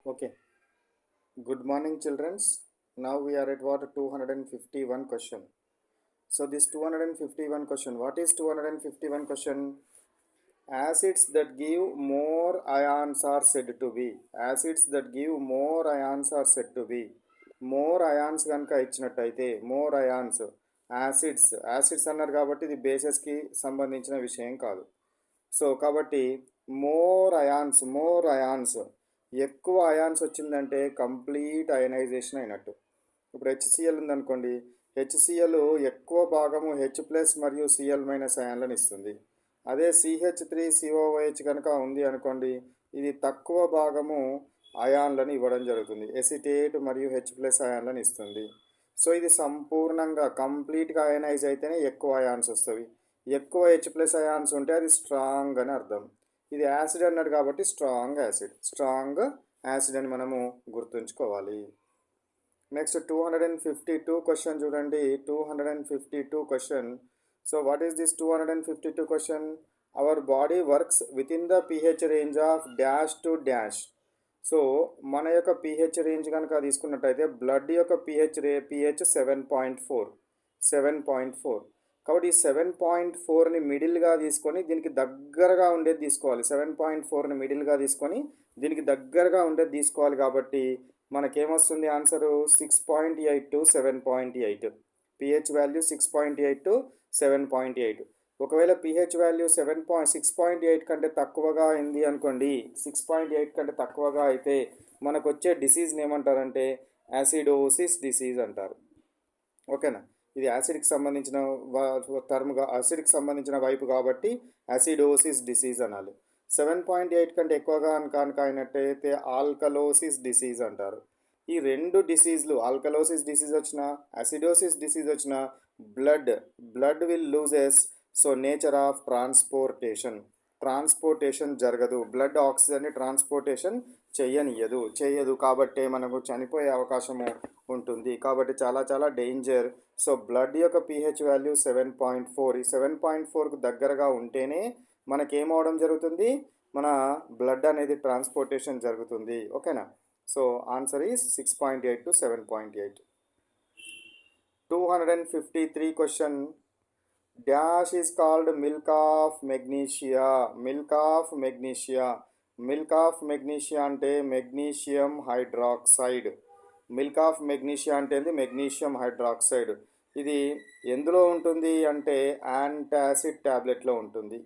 Okay. Good morning, childrens. Now we are at what 251 question. So this 251 question. What is 251 question? Acids that give more ions are said to be. Acids that give more ions are said to be. More ions కనుక ఇచ్చినట్టయితే more ions acids అన్నారు కాబట్టి ఇది బేసెస్కి సంబంధించిన విషయం కాదు. So కాబట్టి more ions ఎక్కువ అయాన్స్ వచ్చిందంటే కంప్లీట్ అయనైజేషన్ అయినట్టు. ఇప్పుడు హెచ్సిఎల్ ఉందనుకోండి, హెచ్సిఎల్ ఎక్కువ భాగము హెచ్ ప్లస్ మరియు సిఎల్ మైనస్ అయాన్లను ఇస్తుంది. అదే CH3COOH కనుక ఉంది అనుకోండి, ఇది తక్కువ భాగము అయాన్లను ఇవ్వడం జరుగుతుంది. ఎసిటేట్ మరియు హెచ్ ప్లస్ అయాన్లను ఇస్తుంది. సో ఇది సంపూర్ణంగా కంప్లీట్గా అయనైజ్ అయితేనే ఎక్కువ అయాన్స్ వస్తాయి. ఎక్కువ హెచ్ ప్లస్ అయాన్స్ ఉంటే అది స్ట్రాంగ్ అని అర్థం. ఇది యాసిడ్ అన్నాడు కాబట్టి స్ట్రాంగ్ యాసిడ్ అని మనము గుర్తుంచుకోవాలి. నెక్స్ట్ 252 క్వశ్చన్ చూడండి. 252 question. So what is this 252 question? Our body works with in the pH range of dash to dash. So మన యొక్క pH రేంజ్ కనుక తీసుకున్నట్టయితే బ్లడ్ యొక్క pH 7.4. కాబట్టి ఈ 7.4ని మిడిల్గా తీసుకొని దీనికి దగ్గరగా ఉండేది తీసుకోవాలి. 7.4ని మిడిల్గా తీసుకొని దీనికి దగ్గరగా ఉండేది తీసుకోవాలి. కాబట్టి మనకేమొస్తుంది answer 6.8 to 7.8. pH value 6.8 to 7.8. ఒకవేళ pH వాల్యూ 6.8 కంటే తక్కువగా అయింది అనుకోండి, 6.8 కంటే తక్కువగా అయితే మనకు వచ్చే డిసీజ్ని ఏమంటారంటే యాసిడోసిస్ డిసీజ్ అంటారు. ఓకేనా? ఇది యాసిడ్కి సంబంధించిన యాసిడ్కి సంబంధించిన వైపు కాబట్టి యాసిడోసిస్ డిసీజ్ అనాలి. 7.8 కంటే ఎక్కువగా కనుక అయినట్టయితే ఆల్కలోసిస్ డిసీజ్ అంటారు. ఈ రెండు డిసీజ్లు, ఆల్కలోసిస్ డిసీజ్ వచ్చిన యాసిడోసిస్ డిసీజ్ వచ్చిన blood will loses. So nature of transportation జరగదు. బ్లడ్ ఆక్సిజన్ని ట్రాన్స్పోర్టేషన్ చేయదు కాబట్టి మనకు చనిపోయే అవకాశము ఉంటుంది. కాబట్టి చాలా చాలా డేంజర్. సో బ్లడ్ యొక్క pH వాల్యూ 7.4. ఈ 7.4కు దగ్గరగా ఉంటేనే మనకేమవడం జరుగుతుంది, మన బ్లడ్ అనేది ట్రాన్స్పోర్టేషన్ జరుగుతుంది. ఓకేనా? So answer is 6.8 to 7.8. 253 question. Dash is called milk of magnesia. Milk of magnesia అంటే magnesium hydroxide. Milk of magnesia అంటే మెగ్నీషియం హైడ్రాక్సైడ్. ఇది ఎందులో ఉంటుంది అంటే యాంటాసిడ్ ట్యాబ్లెట్లో ఉంటుంది.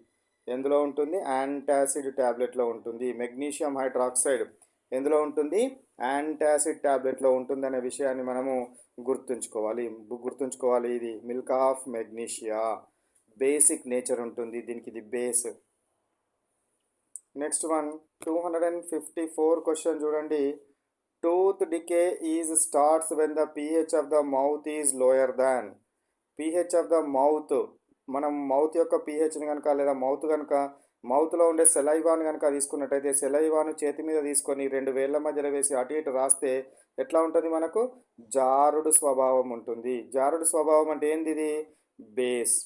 ఎందులో ఉంటుంది? యాంటాసిడ్ ట్యాబ్లెట్లో ఉంటుంది. మెగ్నీషియం హైడ్రాక్సైడ్ ఎందులో ఉంటుంది? యాంటాసిడ్ ట్యాబ్లెట్లో ఉంటుంది అనే విషయాన్ని మనము గుర్తుంచుకోవాలి. ఇది milk of magnesia basic nature ఉంటుంది దీనికి, ఇది బేస్. నెక్స్ట్ వన్ 254 క్వశ్చన్ చూడండి. Tooth decay is starts when the pH of the mouth is lower than. pH of the mouth, మనం మౌత్ యొక్క pHని కనుక లేదా మౌత్లో ఉండే సెలైవాను కనుక తీసుకున్నట్టయితే సెలైవాను చేతి మీద తీసుకొని 2 వేళ్ల మధ్యలో వేసి అటు ఇటు రాస్తే ఎట్లా ఉంటుంది? మనకు జారుడు స్వభావం ఉంటుంది. జారుడు స్వభావం అంటే ఏంది? ఇది బేస్.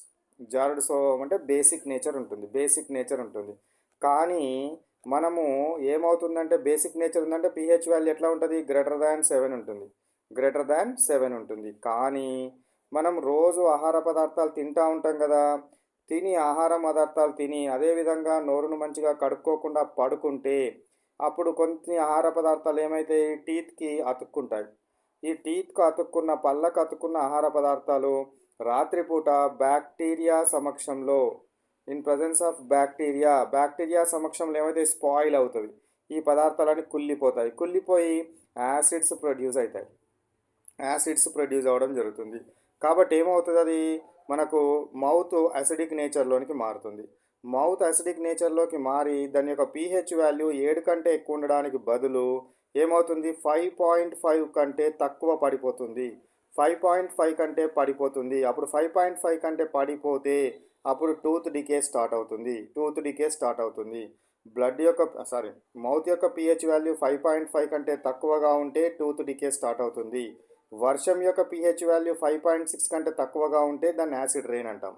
జారుడు స్వభావం అంటే బేసిక్ నేచర్ ఉంటుంది. కానీ మనము ఏమవుతుందంటే బేసిక్ నేచర్ ఉందంటే pH వాల్యూ ఎట్లా ఉంటుంది? గ్రేటర్ దాన్ 7 ఉంటుంది. కానీ మనం రోజు ఆహార పదార్థాలు తింటూ ఉంటాం కదా, ఆహార పదార్థాలు తిని అదేవిధంగా నోరును మంచిగా కడుక్కోకుండా పడుకుంటే అప్పుడు కొన్ని ఆహార పదార్థాలు ఏమైతే టీత్కి అతుక్కుంటాయి. ఈ టీత్కు అతుక్కున్న, పళ్ళకు అతుక్కున్న ఆహార పదార్థాలు రాత్రిపూట బ్యాక్టీరియా సమక్షంలో, ఇన్ ప్రజెన్స్ ఆఫ్ బ్యాక్టీరియా సమక్షంలో ఏమైతే స్పాయిల్ అవుతుంది, ఈ పదార్థాలన్నీ కుళ్ళిపోయి యాసిడ్స్ ప్రొడ్యూస్ అవ్వడం జరుగుతుంది. కాబట్టి ఏమవుతుంది? అది మనకు మౌత్ అసిడిక్ నేచర్లోనికి మారుతుంది. మౌత్ అసిడిక్ నేచర్లోకి మారి దాని యొక్క pH వాల్యూ 7 కంటే ఎక్కువ ఉండడానికి బదులు ఏమవుతుంది? 5.5 కంటే తక్కువ పడిపోతుంది. 5.5 కంటే పడిపోతుంది. అప్పుడు 5.5 కంటే పడిపోతే అప్పుడు టూత్ డికే స్టార్ట్ అవుతుంది. మౌత్ యొక్క pH వాల్యూ 5.5 కంటే తక్కువగా ఉంటే టూత్ డికే స్టార్ట్ అవుతుంది. వర్షం యొక్క pH వాల్యూ 5.6 కంటే తక్కువగా ఉంటే దాన్ని యాసిడ్ రెయిన్ అంటాం.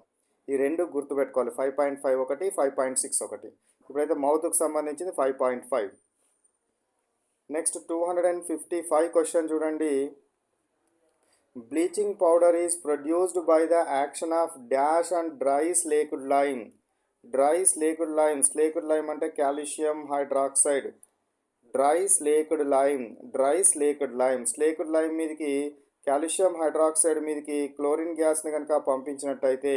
ఈ రెండు గుర్తుపెట్టుకోవాలి. 5.5 ఒకటి, 5.6 ఒకటి. ఇప్పుడైతే మౌత్కి సంబంధించింది 5.5. నెక్స్ట్ 255 క్వశ్చన్ చూడండి. Bleaching powder is produced by the action of dash and dry slaked lime. Dry slaked lime, slaked lime అంటే calcium hydroxide. Dry slaked lime, slaked lime మీదకి కాల్షియం హైడ్రాక్సైడ్ మీదకి క్లోరిన్ గ్యాస్ని కనుక పంపించినట్టయితే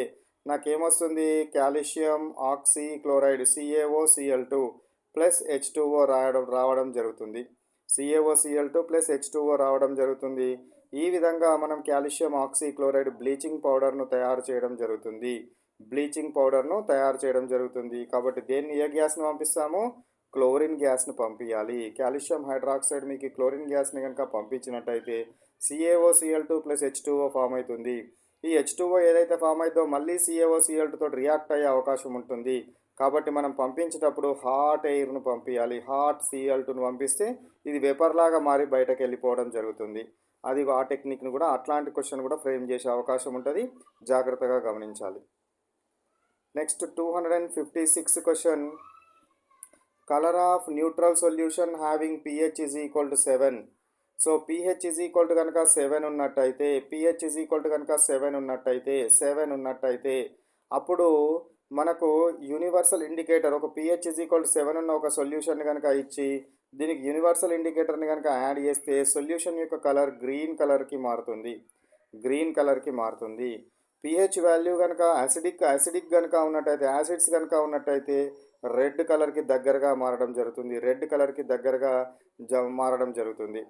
నాకేమొస్తుంది? Calcium oxy chloride CaOCl2 plus H2O రావడం జరుగుతుంది. CaOCl2 plus H2O రావడం జరుగుతుంది. ఈ విధంగా మనం కాల్షియం ఆక్సీ క్లోరైడ్ బ్లీచింగ్ పౌడర్ను తయారు చేయడం జరుగుతుంది. కాబట్టి దేన్ని, ఏ గ్యాస్ను పంపిస్తాము? క్లోరిన్ గ్యాస్ను పంపించాలి. కాల్షియం హైడ్రాక్సైడ్ మీకు క్లోరిన్ గ్యాస్ని కనుక పంపించినట్టయితే CaOCl2 ప్లస్ H2O ఫామ్ అవుతుంది. ఈ H2O ఏదైతే ఫామ్ అవుతుందో మళ్ళీ CaOCl2 తోటి రియాక్ట్ అయ్యే అవకాశం ఉంటుంది. కాబట్టి మనం పంపించేటప్పుడు హాట్ ఎయిర్ను పంపించాలి. హాట్ Cl2ను పంపిస్తే ఇది వేపర్ లాగా మారి బయటకు వెళ్ళిపోవడం జరుగుతుంది. అది ఆ టెక్నిక్ను కూడా, అట్లాంటి క్వశ్చన్ కూడా ఫ్రేమ్ చేసే అవకాశం ఉంటుంది. జాగ్రత్తగా గమనించాలి. Next 256 question. Colour of neutral solution having pH is equal to 7. So pH is equal to కనుక 7 ఉన్నట్టయితే అప్పుడు మనకు యూనివర్సల్ ఇండికేటర్, ఒక pH ఈజ్ ఈక్వల్ టు 7 ఉన్న ఒక సొల్యూషన్ కనుక ఇచ్చి దీనికి యూనివర్సల్ ఇండికేటర్ని కనుక యాడ్ చేస్తే సొల్యూషన్ యొక్క కలర్ గ్రీన్ కలర్కి మారుతుంది. pH వాల్యూ కనుక యాసిడిక్ కనుక ఉన్నట్టయితే, యాసిడ్స్ కనుక ఉన్నట్టయితే రెడ్ కలర్కి దగ్గరగా మారడం జరుగుతుంది.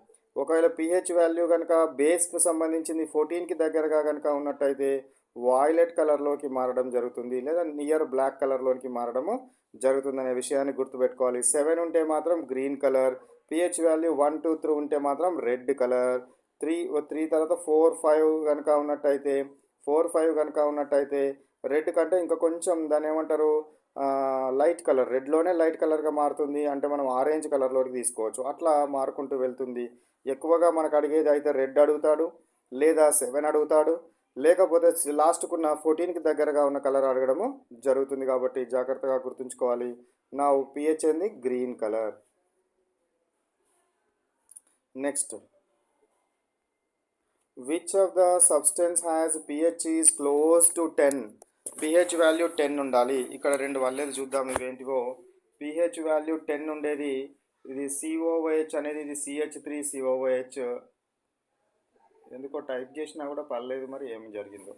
ఒకవేళ pH వాల్యూ కనుక బేస్కు సంబంధించింది 14కి దగ్గరగా కనుక ఉన్నట్టయితే వాయిలెట్ కలర్లోకి మారడం జరుగుతుంది, లేదా నియర్ బ్లాక్ కలర్లోకి మారడము జరుగుతుందనే విషయాన్ని గుర్తుపెట్టుకోవాలి. 7 ఉంటే మాత్రం గ్రీన్ కలర్, pH వాల్యూ 1, 2, 3 ఉంటే మాత్రం రెడ్ కలర్. 3 తర్వాత 4, 5 కనుక ఉన్నట్టయితే రెడ్ కంటే ఇంకా కొంచెం దాన్ని ఏమంటారు, లైట్ కలర్, రెడ్లోనే లైట్ కలర్గా మారుతుంది. అంటే మనం ఆరెంజ్ కలర్లోకి తీసుకోవచ్చు. అట్లా మారుకుంటూ వెళ్తుంది. ఎక్కువగా మనకు అడిగేది అయితే రెడ్ అడుగుతాడు, లేదా 7 అడుగుతాడు, లేకపోతే లాస్ట్కున్న 14కి దగ్గరగా ఉన్న కలర్ అడగడము జరుగుతుంది. కాబట్టి జాగ్రత్తగా గుర్తుంచుకోవాలి. నా pH ఏంది? Green colour. Next, which of the substance has pH is close to 10. pH value 10 ఉండాలి. ఇక్కడ రెండు వల్లేది చూద్దాం ఇవేంటివో. pH వాల్యూ 10 ఉండేది ఇది COOH అనేది, ఇది CH3COOH. ఎందుకో టైప్ చేసినా కూడా పర్లేదు, మరి ఏమి జరిగిందో.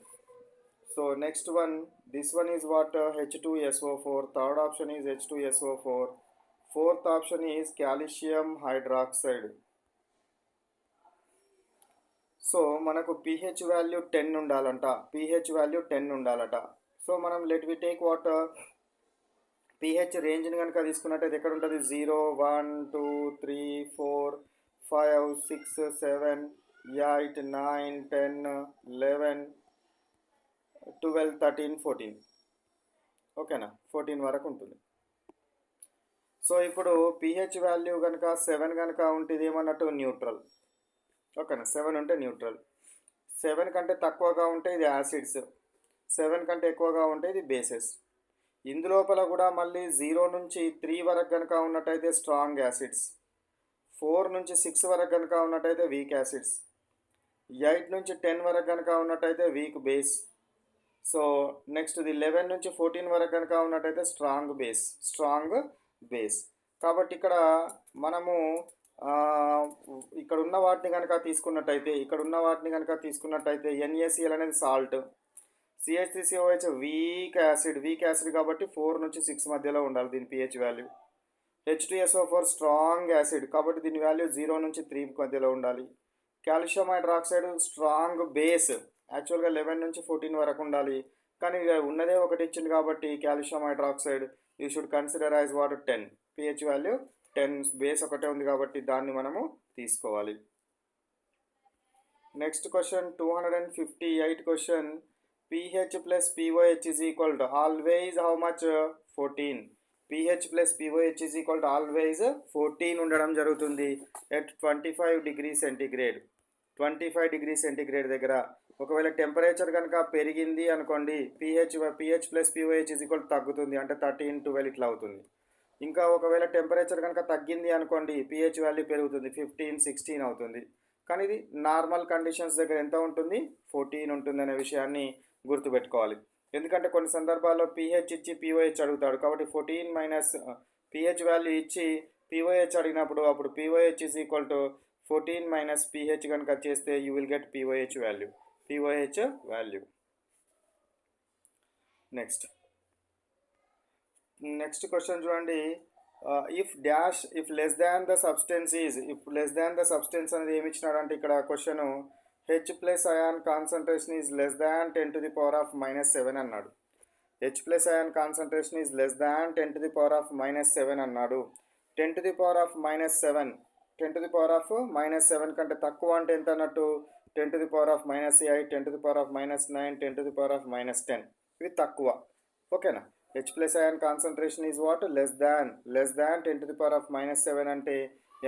So next one, this one is what? H2SO4. Third option is H2SO4. Fourth option is calcium hydroxide. So మనకు pH వాల్యూ 10 ఉండాలట. సో మనం let we take what, pH రేంజ్ని కనుక తీసుకున్నట్టయితే ఎక్కడ ఉంటుంది? 0, 1, 2, 3, 4, 5, 6, 7, 8, 9, 10, 11, 12, 13, 14. ఓకేనా? 14 వరకు ఉంటుంది. సో ఇప్పుడు pH వాల్యూ కనుక 7 కనుక ఉంటుంది ఏమన్నట్టు? న్యూట్రల్. ఓకేనా? 7 ఉంటే న్యూట్రల్. 7 కంటే తక్కువగా ఉంటే ఇది యాసిడ్స్, 7 కంటే ఎక్కువగా ఉంటే ఇది బేసెస్. ఇందులోపల కూడా మళ్ళీ 0 నుంచి 3 వరకు కనుక ఉన్నట్టయితే స్ట్రాంగ్ యాసిడ్స్, 4 నుంచి 6 వరకు కనుక ఉన్నట్టయితే వీక్ యాసిడ్స్, 8 నుంచి 10 వరకు కనుక ఉన్నట్టయితే వీక్ బేస్. సో నెక్స్ట్ ఇది 11 నుంచి 14 వరకు కనుక ఉన్నట్టయితే స్ట్రాంగ్ బేస్. కాబట్టి ఇక్కడ మనము ఇక్కడ ఉన్న వాటిని కనుక తీసుకున్నట్టయితే NaCl అనేది సాల్ట్, CH3COH వీక్ యాసిడ్ కాబట్టి 4 నుంచి 6 మధ్యలో ఉండాలి దీని pH value. H2SO4 strong acid కాబట్టి దీని వాల్యూ 0 నుంచి 3 మధ్యలో ఉండాలి. కాల్షియం హైడ్రాక్సైడ్ స్ట్రాంగ్ బేస్, యాక్చువల్గా 11 నుంచి 14 వరకు ఉండాలి, కానీ ఉన్నదే ఒకటి ఇచ్చింది కాబట్టి calcium hydroxide you should consider as what 10. pH value 10, base ఒకటే ఉంది కాబట్టి దాన్ని మనము తీసుకోవాలి. Next question 258 question. pH plus POH is equal to always how much? 14. pH plus POH is equal to always 14 ఉండడం జరుగుతుంది at 25 degrees centigrade. 25 degrees centigrade దగ్గర ఒకవేళ టెంపరేచర్ కనుక పెరిగింది అనుకోండి pH plus POH is equal to తగ్గుతుంది, అంటే 13, 12 ఇట్లా అవుతుంది. ఇంకా ఒకవేళ టెంపరేచర్ కనుక తగ్గింది అనుకోండి pH వాల్యూ పెరుగుతుంది, 15 16 అవుతుంది. కానీ ఇది నార్మల్ కండిషన్స్ దగ్గర ఎంత ఉంటుంది, 14 ఉంటుందనే విషయాన్ని గుర్తుపెట్టుకోవాలి. ఎందుకంటే కొన్ని సందర్భాల్లో pH ఇచ్చి pOH అడుగుతాడు, కాబట్టి 14 మైనస్ pH వాల్యూ ఇచ్చి pOH అడిగినప్పుడు అప్పుడు pOH is equal to 14 minus pH కనుక చేస్తే you will get pOH value. Next question చూడండి. If less than the substance అనేది ఏమి ఇచ్చినాడంటే ఇక్కడ question H plus ion concentration is less than 10⁻⁻7 అన్నాడు. H plus ion concentration is less than 10⁻⁻7 అన్నాడు. 10⁻⁻7 కంటే తక్కువ అంటే ఎంత అన్నట్టు, 10⁻⁻8 10⁻⁻9 10⁻⁻10 ఇవి తక్కువ. ఓకేనా. H plus ion concentration is what, less than 10⁻⁻7 అంటే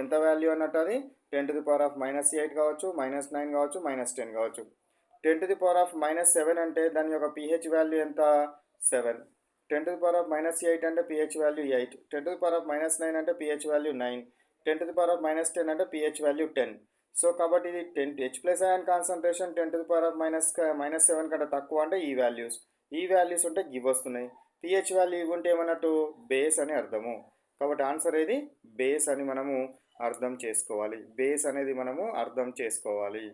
ఎంత వాల్యూ అన్నట్టు, అది 10⁻⁻8 కావచ్చు, -9 కావచ్చు, -10 కావచ్చు. 10⁻⁻7 అంటే దాని యొక్క pH వాల్యూ ఎంత, 7. 10⁻⁻8 అంటే pH వాల్యూ 8. 10⁻⁻9 అంటే pH వాల్యూ 9. 10⁻⁻10 అంటే pH వాల్యూ 10. సో కాబట్టి ఇది H ప్లస్ అయాన్ కాన్సన్ట్రేషన్ 10⁻⁻7 కంటే తక్కువ అంటే ఈ వాల్యూస్ ఉంటే గివ్ వస్తున్నాయి. pH వాల్యూ ఇవ్వంటే ఏమన్నట్టు, బేస్ అని అర్థము. కాబట్టి ఆన్సర్ ఏది, బేస్ అని మనము అర్థం చేసుకోవాలి.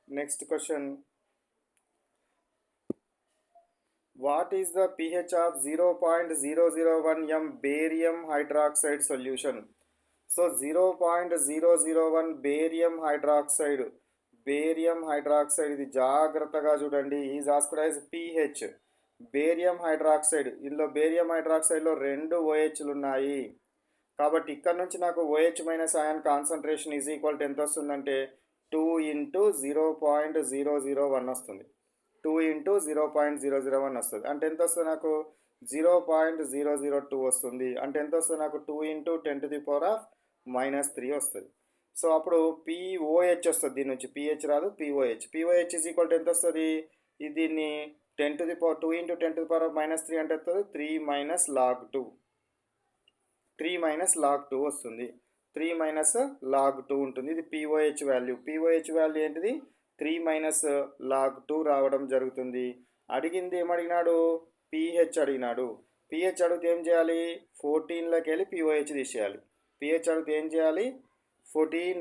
Next question, what is the pH of 0.001 m barium hydroxide solution. So 0.001 barium hydroxide ఇది జాగ్రత్తగా చూడండి. Is asked as pH. Barium hydroxide, ఇందులో బేరియం హైడ్రాక్సైడ్లో 2 OHలు ఉన్నాయి. కాబట్టి ఇక్కడ నుంచి నాకు OH minus ion concentration is equal to ఎంత వస్తుందంటే 2 × 0.001 వస్తుంది. 2 × 0.001 వస్తుంది. అంటే ఎంత వస్తుంది నాకు, 0.002 వస్తుంది. అంటే ఎంత వస్తుంది నాకు, 2 × 10⁻³ వస్తుంది. సో అప్పుడు POH వస్తుంది, దీని నుంచి pH రాదు, POH ఈజ్ ఈక్వల్ టు ఎంత వస్తుంది, దీన్ని 2 × 10⁻³ అంటే వస్తుంది 3 - log2. 3 - log2 వస్తుంది. 3 - log2 ఉంటుంది. ఇది POH వాల్యూ ఏంటిది, 3 - log2 రావడం జరుగుతుంది. అడిగింది ఏమడిగినాడు, pH అడిగినాడు. pH అడిగితే ఏం చేయాలి, 14లోకి వెళ్ళి POH తీసేయాలి. pH అడిగితే ఏం చేయాలి, 14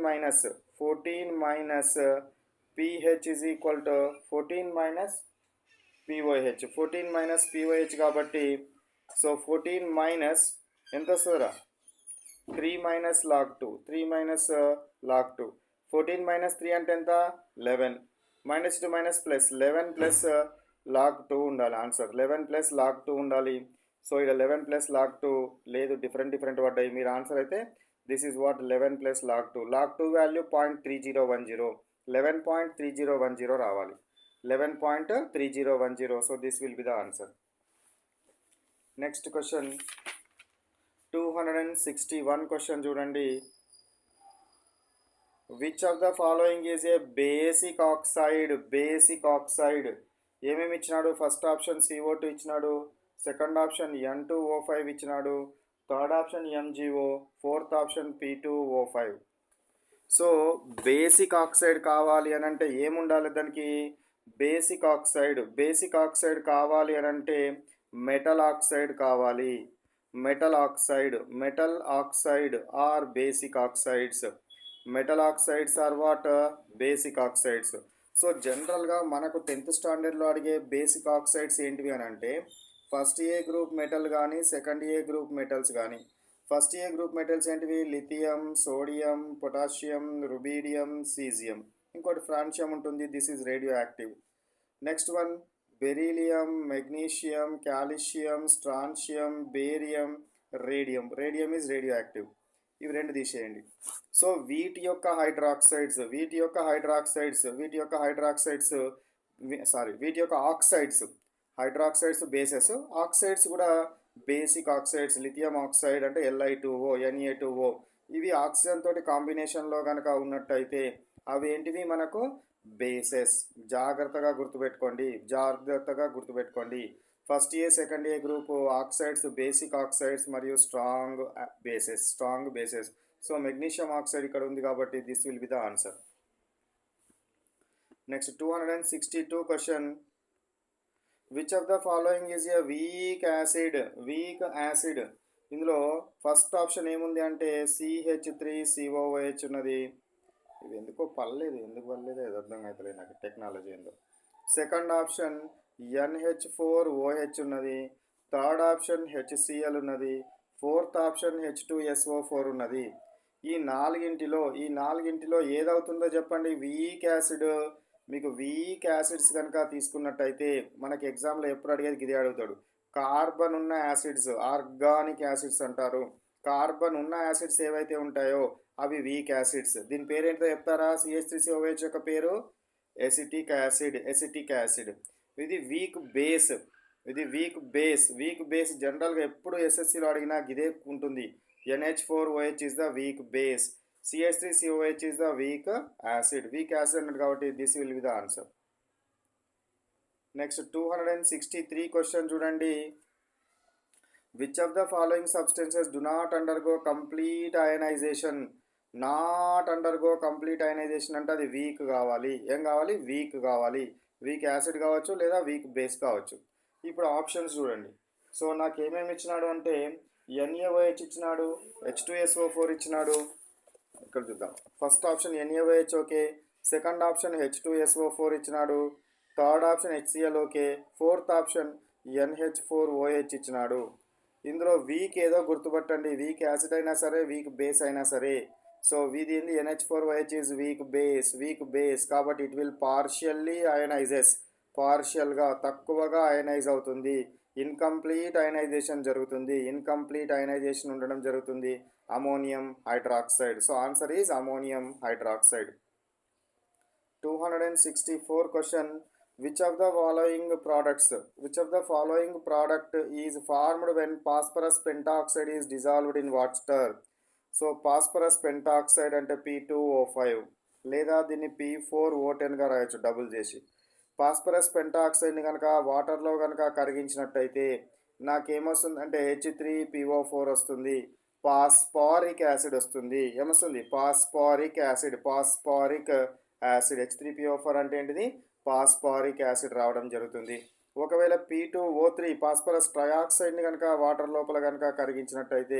- pH is equal to 14 - POH. 14 - POH కాబట్టి సో 14 మైనస్ ఎంత వస్తుందిరా, 3 - log2. 14 - 3 అంటే ఎంత, 11. -2 ప్లస్ 11 + log2 ఉండాలి ఆన్సర్. 11 + log2 ఉండాలి. సో ఇక్కడ 11 + log2 లేదు, డిఫరెంట్ పడ్డాయి. మీరు ఆన్సర్ అయితే this is what, 11 + log2. log2 value 0.3010, 11.3010 రావాలి. 11.3010. So this will be the answer. Next question 261 question చూడండి. Which of the following is a basic oxide. ఏమేమి ఇచ్చినాడు, ఫస్ట్ ఆప్షన్ CO2 ఇచ్చినాడు, సెకండ్ ఆప్షన్ N2O5 ఇచ్చినాడు, third option MgO, fourth option P2O5. So basic oxide కావాలి అని అంటే ఏముండాలి దానికి, బేసిక్ ఆక్సైడ్ కావాలి అని అంటే మెటల్ ఆక్సైడ్ కావాలి. Metal oxide are basic oxides. Metal oxides are what, basic oxides. So జనరల్గా మనకు 10th స్టాండర్డ్లో అడిగే బేసిక్ ఆక్సైడ్స్ ఏంటివి అని అంటే, ఫస్ట్ ఏ గ్రూప్ మెటల్ కానీ, సెకండ్ ఏ గ్రూప్ మెటల్స్ కానీ. ఫస్ట్ ఏ గ్రూప్ మెటల్స్ ఏంటివి, lithium, sodium, potassium, rubidium, caesium. ఇంకోటి ఫ్రాన్షియం ఉంటుంది, this is radio active. Next one beryllium, magnesium, calcium, strontium, barium, radium is radio active. ఇవి 2 తీసేయండి. సో వీటి యొక్క oxides, hydroxides bases, oxides కూడా basic oxides. Lithium oxide అంటే Li2O, Na2O. ఇవి oxygen తోటి కాంబినేషన్లో కనుక ఉన్నట్టయితే అవి ఏంటివి మనకు బేసెస్. జాగ్రత్తగా గుర్తుపెట్టుకోండి. ఫస్ట్ ఏ సెకండ్ ఏ గ్రూప్ ఆక్సైడ్స్ బేసిక్ ఆక్సైడ్స్ మరియు strong bases. So magnesium oxide ఇక్కడ ఉంది కాబట్టి this will be the answer. Next 262 question. Which of the following is a weak acid. ఇందులో ఫస్ట్ ఆప్షన్ ఏముంది అంటే CH3COOH ఉన్నది. ఇది ఎందుకు పర్లేదు అది అర్థం అవుతలేదు నాకు, టెక్నాలజీ ఏందో. సెకండ్ ఆప్షన్ NH4OH ఉన్నది. థర్డ్ ఆప్షన్ HCl ఉన్నది. ఫోర్త్ ఆప్షన్ H2SO4 ఉన్నది. ఈ నాలుగింటిలో ఏదవుతుందో చెప్పండి. Weak acid. మీకు వీక్ యాసిడ్స్ కనుక తీసుకున్నట్టయితే మనకి ఎగ్జామ్లో ఎప్పుడు అడిగేది ఇదే అడుగుతాడు. కార్బన్ ఉన్న యాసిడ్స్ ఆర్గానిక్ యాసిడ్స్ అంటారు. కార్బన్ ఉన్న యాసిడ్స్ ఏవైతే ఉంటాయో అవి వీక్ యాసిడ్స్. దీని పేరేంటో చెప్తారా? CH3COH యొక్క పేరు ఎసిటిక్ యాసిడ్. ఇది వీక్ బేస్ జనరల్గా ఎప్పుడు SSCలో అడిగినా ఇదే ఉంటుంది. NH4OH is the weak base. CH3COH is the weak acid అన్నది కాబట్టి this will be the answer. Next 263 question చూడండి. Which of the following substances do not undergo complete ionization. అంటే అది వీక్ కావాలి. ఏం కావాలి? వీక్ కావాలి. వీక్ యాసిడ్ కావచ్చు లేదా వీక్ బేస్ కావచ్చు. ఇప్పుడు ఆప్షన్స్ చూడండి. సో నాకు ఏమేమి ఇచ్చినాడు అంటే NaOH ఇచ్చినాడు, H2SO4 ఇచ్చినాడు. ఇక్కడ చూద్దాం. First option NaOH okay. Second option H2SO4 ఇచ్చినాడు. Third option HCl okay. Fourth option NH4OH ఇచ్చినాడు. ఇందులో వీక్ ఏదో గుర్తుపట్టండి. వీక్ యాసిడ్ అయినా సరే వీక్ బేస్ అయినా సరే. సో ఇది ఏంది? NH4OH ఈజ్ వీక్ బేస్ కాబట్టి ఇట్ విల్ పార్షియల్లీ అయనైజెస్. పార్షియల్గా తక్కువగా అయనైజ్ అవుతుంది. ఇన్కంప్లీట్ అయనైజేషన్ ఉండడం జరుగుతుంది ammonium hydroxide. So answer is ammonium hydroxide. 264 question. Which of the following product is formed when phosphorus pentoxide is dissolved in water. So phosphorus pentoxide అంటే P2O5 లేదా దీన్ని P4O10గా రాయొచ్చు double చేసి. Phosphorus పెంటాక్సైడ్ని కనుక వాటర్లో కనుక కరిగించినట్టయితే నాకేమొస్తుంది అంటే H3PO4 వస్తుంది. పాస్పారిక్ యాసిడ్ వస్తుంది. ఏమొస్తుంది? Phosphoric acid. H3PO4 అంటే ఏంటిది? పాస్పారిక్ యాసిడ్ రావడం జరుగుతుంది. ఒకవేళ P2O3 ఫాస్ఫరస్ ట్రయాక్సైడ్ని కనుక వాటర్ లోపల కనుక కరిగించినట్టయితే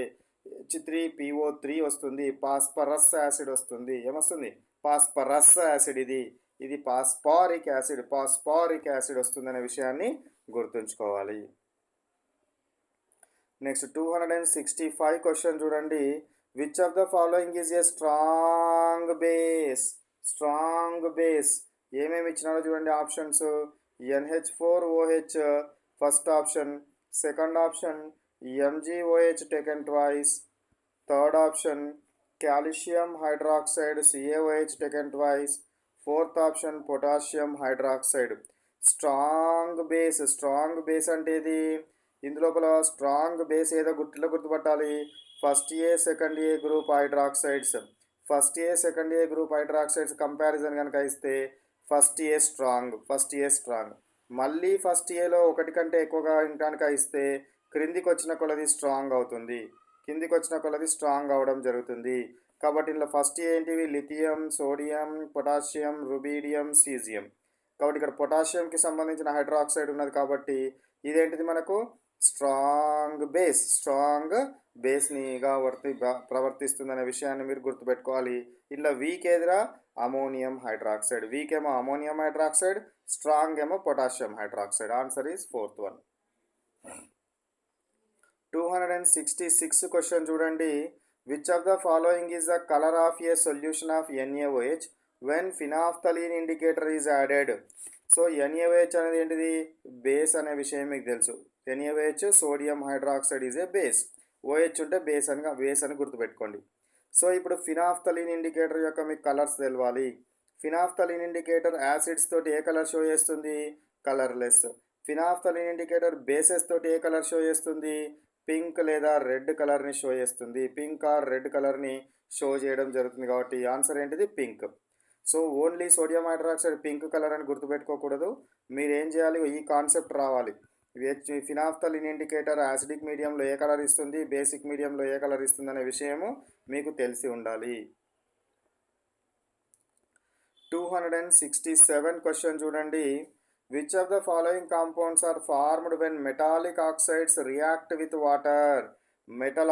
H3PO3 వస్తుంది. పాస్పరస్ యాసిడ్ వస్తుంది. ఏమొస్తుంది? Phosphorus acid. ఇది పాస్పారిక్ యాసిడ్ వస్తుందనే విషయాన్ని గుర్తుంచుకోవాలి. నెక్స్ట్ 265 క్వశ్చన్ చూడండి. Which of the following is a strong base. ఏమేమి ఇచ్చినారో చూడండి options. NH4OH first option. Second option MgOH taken twice. Third option calcium hydroxide CaOH taken twice. Fourth option potassium hydroxide. Strong base అంటే ఇది. ఇందులోపల strong base ఏదో గుర్తుపట్టాలి. First ఏ second ఏ group hydroxides comparison కనుక ఇస్తే first a strong. మళ్ళీ first ఏలో ఒకటి కంటే ఎక్కువగా కనుక ఇస్తే క్రిందికి వచ్చిన కొలది స్ట్రాంగ్ అవడం జరుగుతుంది. కాబట్టి ఇందులో ఫస్ట్ ఏంటివి? Lithium, sodium, potassium, rubidium, caesium. కాబట్టి ఇక్కడ పొటాషియంకి సంబంధించిన హైడ్రాక్సైడ్ ఉన్నది కాబట్టి ఇదేంటిది మనకు? స్ట్రాంగ్ బేస్నిగా ప్రవర్తిస్తుందనే విషయాన్ని మీరు గుర్తుపెట్టుకోవాలి. ఇలా వీక్ ఏదిరా? Ammonium hydroxide. వీక్ ఏమో అమోనియం హైడ్రాక్సైడ్, స్ట్రాంగ్ ఏమో potassium hydroxide. Answer is fourth one. 266 question చూడండి. Which of the following is the colour of a solution of NaOH when phenolphthalein indicator is added. So NaOH అనేది ఏంటిది? Base అనే విషయం మీకు తెలుసు. NaOH sodium hydroxide is a base. OH ఉంటే base అని గుర్తుపెట్టుకోండి. సో ఇప్పుడు ఫినాఫ్థలీన్ ఇండికేటర్ యొక్క మీకు కలర్స్ తెలవాలి. ఫినాఫ్థలీన్ ఇండికేటర్ యాసిడ్స్ తోటి ఏ కలర్ షో చేస్తుంది? కలర్లెస్. ఫినాఫ్థలీన్ ఇండికేటర్ బేసెస్ తోటి ఏ కలర్ షో చేస్తుంది? పింక్ లేదా రెడ్ కలర్ని షో చేస్తుంది. పింక్ ఆర్ రెడ్ కలర్ని షో చేయడం జరుగుతుంది కాబట్టి ఆన్సర్ ఏంటిది? Pink. So only sodium hydroxide pink colour అని గుర్తుపెట్టుకోకూడదు. మీరు ఏం చేయాలి? ఈ కాన్సెప్ట్ రావాలి. ఫినాఫ్థలిన్ ఇండికేటర్ యాసిడిక్ మీడియంలో ఏ కలర్ ఇస్తుంది, బేసిక్ మీడియంలో ఏ కలర్ ఇస్తుంది అనే విషయము మీకు తెలిసి ఉండాలి. 267 క్వశ్చన్ చూడండి. Which of the following compounds are formed when metallic oxides react with water? Metal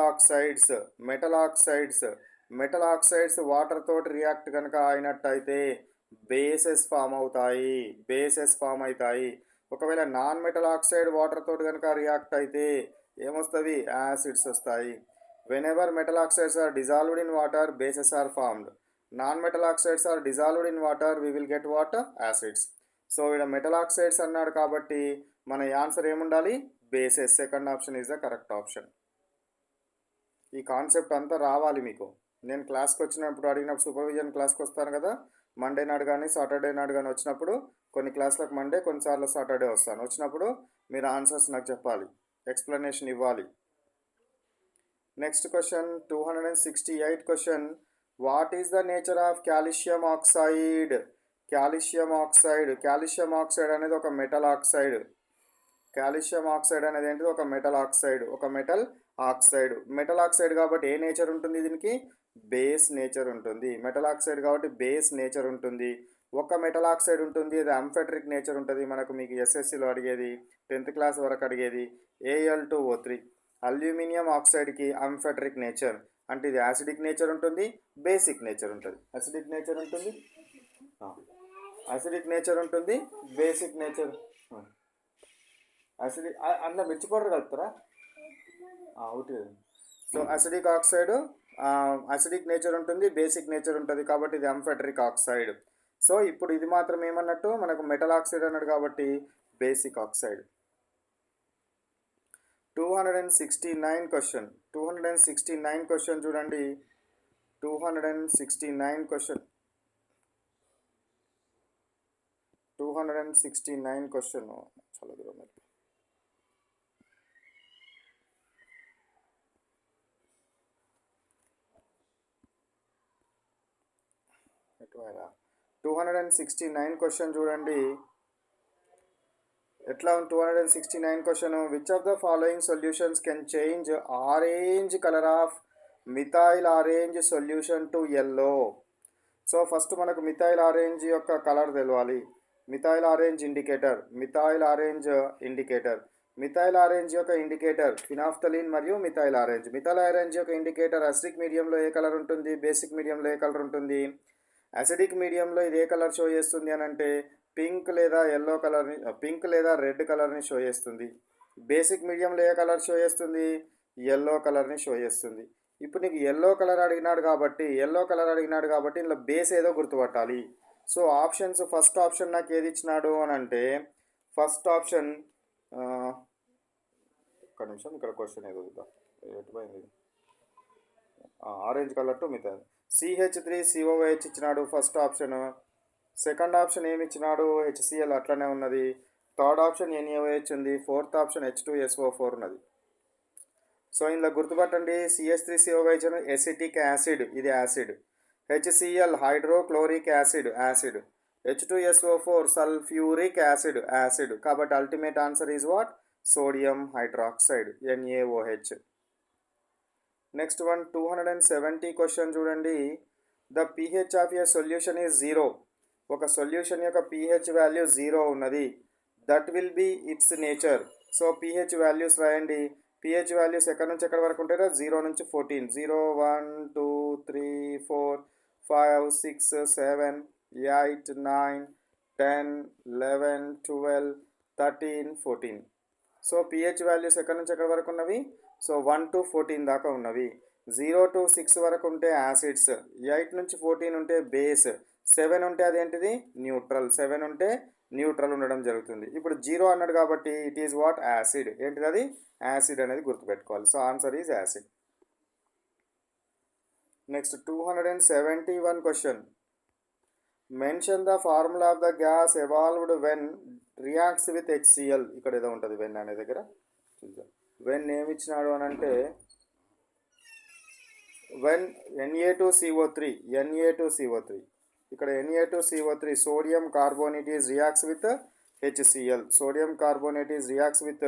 oxides water తోటి రియాక్ట్ కనుక అయినట్టయితే బేసెస్ ఫామ్ అవుతాయి. ఒకవేళ నాన్ మెటల్ ఆక్సైడ్ వాటర్ తోటి కనుక రియాక్ట్ అయితే ఏమొస్తుంది? యాసిడ్స్ వస్తాయి. Whenever metal oxides are dissolved in water, bases are formed. Non metal oxides are dissolved in water, we will get what? Acids. So ఇక్కడ metal oxides అన్నాడు కాబట్టి మన answer ఏముండాలి? Bases. Second option is the correct option. ఈ concept అంతా రావాలి మీకు. నేను క్లాస్కి వచ్చినప్పుడు అడిగినప్పుడు సూపర్విజన్ క్లాస్కి వస్తాను కదా, మండే నాడు కానీ సాటర్డే నాడు కానీ వచ్చినప్పుడు, కొన్ని క్లాసులకు మండే కొన్నిసార్లు సాటర్డే వస్తాను. వచ్చినప్పుడు మీరు ఆన్సర్స్ నాకు చెప్పాలి, ఎక్స్ప్లెనేషన్ ఇవ్వాలి. Next question 268 question. What is the nature of calcium oxide? Calcium oxide అనేది ఒక మెటల్ ఆక్సైడ్. కాల్షియం ఆక్సైడ్ అనేది ఏంటిది? ఒక మెటల్ ఆక్సైడ్. మెటల్ ఆక్సైడ్ కాబట్టి ఏ నేచర్ ఉంటుంది దీనికి? బేస్ నేచర్ ఉంటుంది. మెటల్ ఆక్సైడ్ కాబట్టి బేస్ నేచర్ ఉంటుంది. ఒక మెటల్ ఆక్సైడ్ ఉంటుంది, అది అంఫెట్రిక్ నేచర్ ఉంటుంది. మీకు ఎస్ఎస్సిలో అడిగేది, 10th క్లాస్ వరకు అడిగేది Al2O3. అల్యూమినియం ఆక్సైడ్కి అంఫెట్రిక్ నేచర్ అంటే ఇది యాసిడిక్ నేచర్ ఉంటుంది, బేసిక్ నేచర్ ఉంటుంది. యాసిడిక్ నేచర్ ఉంటుంది, బేసిక్ నేచర్. యాసిడిక్ అందులో మిర్చి పౌడర్ కలుపుతారా? ఒకటి. So acidic oxide acidic nature ఉంటుంది, బేసిక్ నేచర్ ఉంటుంది కాబట్టి ఇది అంఫెట్రిక్ ఆక్సైడ్. సో ఇప్పుడు ఇది మాత్రం ఏమన్నట్టు మనకు మెటల్ ఆక్సైడ్ అన్నాడు కాబట్టి బేసిక్ ఆక్సైడ్. 269 క్వశ్చన్. 269 క్వశ్చన్ చూడండి. 269 క్వశ్చన్. 269 క్వశ్చన్ చాలా దూరం. 269 క్వశ్చన్ చూడండి. ఎట్లా 269 question. Which of the following solutions can change orange colour of methyl orange solution to yellow? So first మనకు మిథైల్ ఆరెంజ్ యొక్క కలర్ తెలవాలి. మిథైల్ ఆరెంజ్ యొక్క ఇండికేటర్ ఫినాఫ్థలిన్ మరియు మిథైల్ ఆరెంజ్. మిథైల్ ఆరెంజ్ యొక్క ఇండికేటర్ అసిడిక్ మీడియంలో ఏ colour ఉంటుంది, basic మీడియంలో ఏ కలర్ ఉంటుంది? అసిడిక్ మీడియంలో ఇది ఏ కలర్ షో చేస్తుంది అని అంటే పింక్ లేదా రెడ్ కలర్ని షో చేస్తుంది. బేసిక్ మీడియంలో ఏ కలర్ షో చేస్తుంది? ఎల్లో కలర్ని షో చేస్తుంది. ఇప్పుడు నీకు ఎల్లో కలర్ అడిగినాడు కాబట్టి ఇందులో బేస్ ఏదో గుర్తుపట్టాలి. సో ఆప్షన్స్, ఫస్ట్ ఆప్షన్ నాకు ఏది ఇచ్చినాడు అని అంటే ఫస్ట్ ఆప్షన్, ఒక్క నిమిషం ఇక్కడ క్వశ్చన్ ఏదో ఎటుపోయింది. Orange colour to methyl. CH3COOH ఇచ్చినాడు ఫస్ట్ ఆప్షన్. సెకండ్ ఆప్షన్ ఏమి ఇచ్చినాడు? HCl అట్లనే ఉన్నది. థర్డ్ ఆప్షన్ NaOH ఉంది. ఫోర్త్ ఆప్షన్ H2SO4 ఉన్నది. సో ఇందులో గుర్తుపట్టండి, CH3COOH ఎసిటిక్ యాసిడ్, ఇది acid. HCl hydrochloric acid, H2SO4 sulphuric acid. కాబట్టి ultimate answer is what? Sodium hydroxide, NaOH. Next one 270 question చూడండి. The pH of a solution is 0. ఒక solution యొక్క pH value 0 ఉన్నది. That will be its nature. So pH values రాయండి. pH values ఎక్కడి నుంచి ఎక్కడి వరకు ఉంటాయో 0 నుంచి 14. 0 1 2 3 4 5 6 7 8 9 10 11 12 13 14. సో pH వాల్యూస్ ఎక్కడి నుంచి ఎక్కడి వరకు ఉన్నవి? సో 1 to 14 దాకా ఉన్నవి. 0 to 6 వరకు ఉంటే యాసిడ్స్, 8 నుంచి 14 ఉంటే బేస్, 7 ఉంటే అదేంటిది? న్యూట్రల్. 7 ఉంటే న్యూట్రల్ ఉండడం జరుగుతుంది. ఇప్పుడు 0 అన్నాడు కాబట్టి ఇట్ ఈజ్ వాట్? యాసిడ్. ఏంటిది అది? యాసిడ్ అనేది గుర్తుపెట్టుకోవాలి. So answer is acid. Next 271 question. Mention the formula of the gas evolved when reacts with HCl. ఇక్కడ ఏదో ఉంటుంది వెన్ అనే దగ్గర చూద్దాం. వెన్ ఏమి ఇచ్చినాడు అని అంటే వెన్ Na2CO3 ఇక్కడ Na2CO3 sodium carbonate is reacts with HCl. Sodium carbonate is reacts with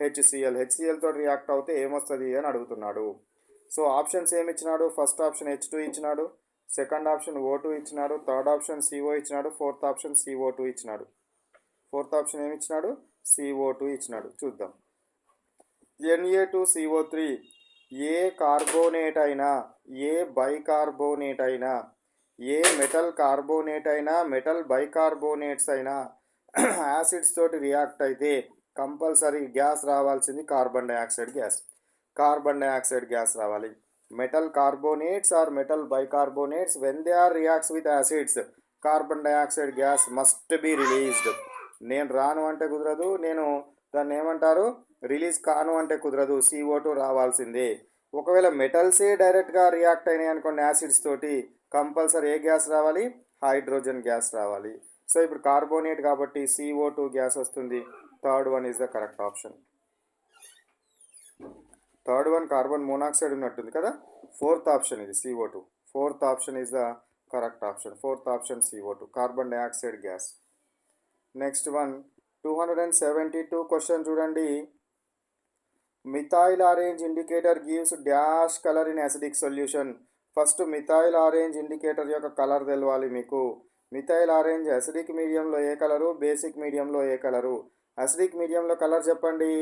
HCl. HCl తో రియాక్ట్ అవుతే ఏమొస్తుంది అని అడుగుతున్నాడు. సో ఆప్షన్స్ ఏమి ఇచ్చినాడు? ఫస్ట్ ఆప్షన్ H2 ఇచ్చినాడు, సెకండ్ ఆప్షన్ O2 ఇచ్చినాడు, థర్డ్ ఆప్షన్ CO ఇచ్చినాడు, ఫోర్త్ ఆప్షన్ CO2 ఇచ్చినాడు. ఫోర్త్ ఆప్షన్ ఏమి ఇచ్చినాడు? CO2 ఇచ్చినాడు. చూద్దాం. Na2CO3 ఏ కార్బోనేట్ అయినా, ఏ బైకార్బోనేట్ అయినా, ఏ మెటల్ కార్బోనేట్ అయినా, మెటల్ బైకార్బోనేట్స్ అయినా యాసిడ్స్ తోటి రియాక్ట్ అయితే కంపల్సరీ గ్యాస్ రావాల్సింది carbon dioxide gas. Carbon dioxide gas రావాలి. Metal carbonates or metal bicarbonates when they are reacts with acids carbon dioxide gas must be released. నేను రాను అంటే కుదరదు, నేను దాన్ని ఏమంటారు రిలీజ్ కాను అంటే కుదరదు, CO2 రావాల్సిందే. ఒకవేళ మెటల్సే డైరెక్ట్గా రియాక్ట్ అయినాయి అనుకోండి యాసిడ్స్ తోటి, కంపల్సరీ ఏ గ్యాస్ రావాలి? హైడ్రోజన్ గ్యాస్ రావాలి. సో ఇప్పుడు కార్బోనేట్ కాబట్టి CO2 గ్యాస్ వస్తుంది. Third one is the correct option. Third one carbon monoxide ఉన్నట్టుంది కదా. ఫోర్త్ ఆప్షన్ ఇది CO2. Fourth option is the correct option. Fourth option CO2 carbon dioxide gas. Next one 272 question చూడండి. Methyl orange indicator gives dash colour in acidic solution. First methyl orange indicator యొక్క colour తెలవాలి మీకు. Methyl orange acidic మీడియంలో ఏ colour, basic మీడియంలో ఏ colour? Acidic మీడియంలో colour చెప్పండి.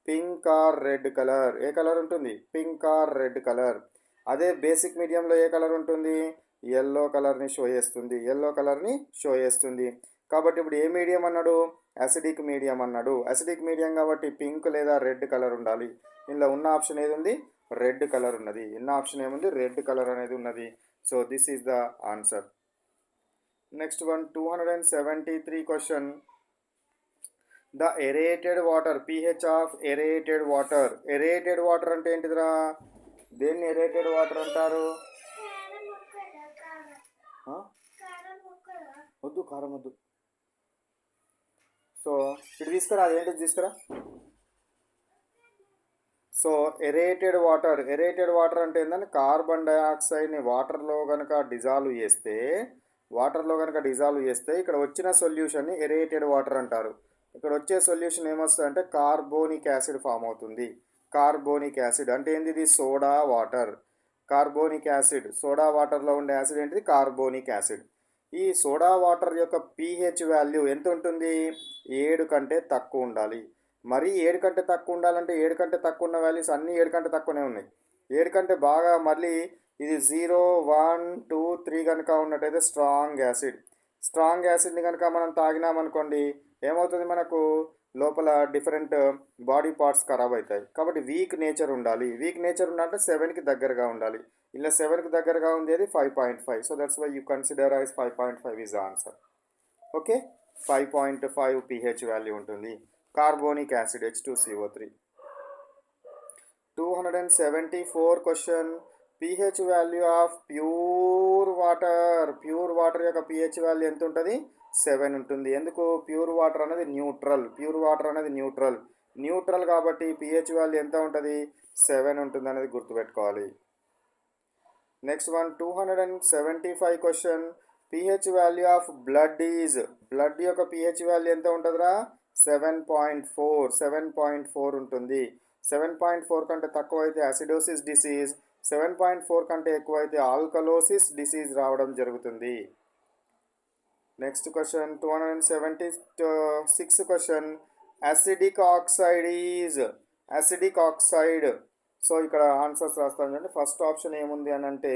Pink or red colour. ఏ కలర్ ఉంటుంది? Pink or red colour. అదే బేసిక్ మీడియంలో ఏ కలర్ ఉంటుంది? ఎల్లో కలర్ని షో చేస్తుంది. ఎల్లో కలర్ని షో చేస్తుంది. కాబట్టి ఇప్పుడు ఏ మీడియం అన్నాడు? అసిడిక్ మీడియం అన్నాడు. అసిడిక్ మీడియం కాబట్టి పింక్ లేదా రెడ్ కలర్ ఉండాలి. ఇందులో ఉన్న ఆప్షన్ ఏది ఉంది? రెడ్ కలర్ ఉన్నది. ఉన్న ఆప్షన్ ఏముంది? రెడ్ కలర్ అనేది ఉన్నది. So this is the answer. Next one 273 question. The aerated water pH of aerated water. Aerated water అంటే ఏంటిదిరా? దేన్ని ఎరేటెడ్ వాటర్ అంటారు? వద్దు, కారం వద్దు. సో ఇటు తీసుకురా, అదేంటి తీసుకురా. So aerated water, aerated water అంటే ఏంటంటే కార్బన్ డైఆక్సైడ్ని వాటర్లో కనుక డిజాల్వ్ చేస్తే ఇక్కడ వచ్చిన సొల్యూషన్ని ఎరేటెడ్ వాటర్ అంటారు. ఇక్కడ వచ్చే సొల్యూషన్ ఏమొస్తుందంటే కార్బోనిక్ యాసిడ్ ఫామ్ అవుతుంది. కార్బోనిక్ యాసిడ్ అంటే ఏంది? ఇది soda water. Carbonic acid, soda వాటర్లో ఉండే యాసిడ్ ఏంటిది? Carbonic acid. ఈ సోడా వాటర్ యొక్క pH వాల్యూ ఎంత ఉంటుంది? 7 కంటే తక్కువ ఉండాలి. మరి 7 కంటే తక్కువ ఉండాలంటే 7 కంటే తక్కువ ఉన్న వాల్యూస్ అన్నీ 7 కంటే తక్కువనే ఉన్నాయి. 7 కంటే బాగా మళ్ళీ ఇది 0, 1, 2, 3 కనుక ఉన్నట్టయితే స్ట్రాంగ్ యాసిడ్. స్ట్రాంగ్ యాసిడ్ని కనుక మనం తాగినామనుకోండి ఏమవుతుంది? మనకు లోపల డిఫరెంట్ బాడీ పార్ట్స్ ఖరాబ్ అవుతాయి. కాబట్టి వీక్ నేచర్ ఉండాలి. వీక్ నేచర్ ఉండాలంటే 7కి దగ్గరగా ఉండాలి. ఇలా 7కి దగ్గరగా ఉండేది 5.5. So that's why you consider as 5.5 is the answer. Okay, 5.5 pH value ఉంటుంది. Carbonic acid H2CO3. 274 question. pH value of pure water. Pure water యొక్క pH వాల్యూ ఎంత ఉంటుంది? 7 ఉంటుంది. ఎందుకు? ప్యూర్ వాటర్ అనేది న్యూట్రల్. ప్యూర్ వాటర్ అనేది న్యూట్రల్ కాబట్టి pH value ఎంత ఉంటుంది? 7 ఉంటుంది అనేది గుర్తుపెట్టుకోవాలి. Next one 275 question. pH value of blood is. Blood యొక్క pH వాల్యూ ఎంత ఉంటుందిరా? 7.4. 7.4 ఉంటుంది. 7.4 కంటే తక్కువ అయితే యాసిడోసిస్ డిసీజ్, 7.4 కంటే ఎక్కువ అయితే ఆల్కలోసిస్ డిసీజ్ రావడం జరుగుతుంది. Next question 276 question. Acidic oxide is. Acidic oxide. So ఇక్కడ ఆన్సర్స్ రాస్తాను చూడండి. ఫస్ట్ ఆప్షన్ ఏముంది అని అంటే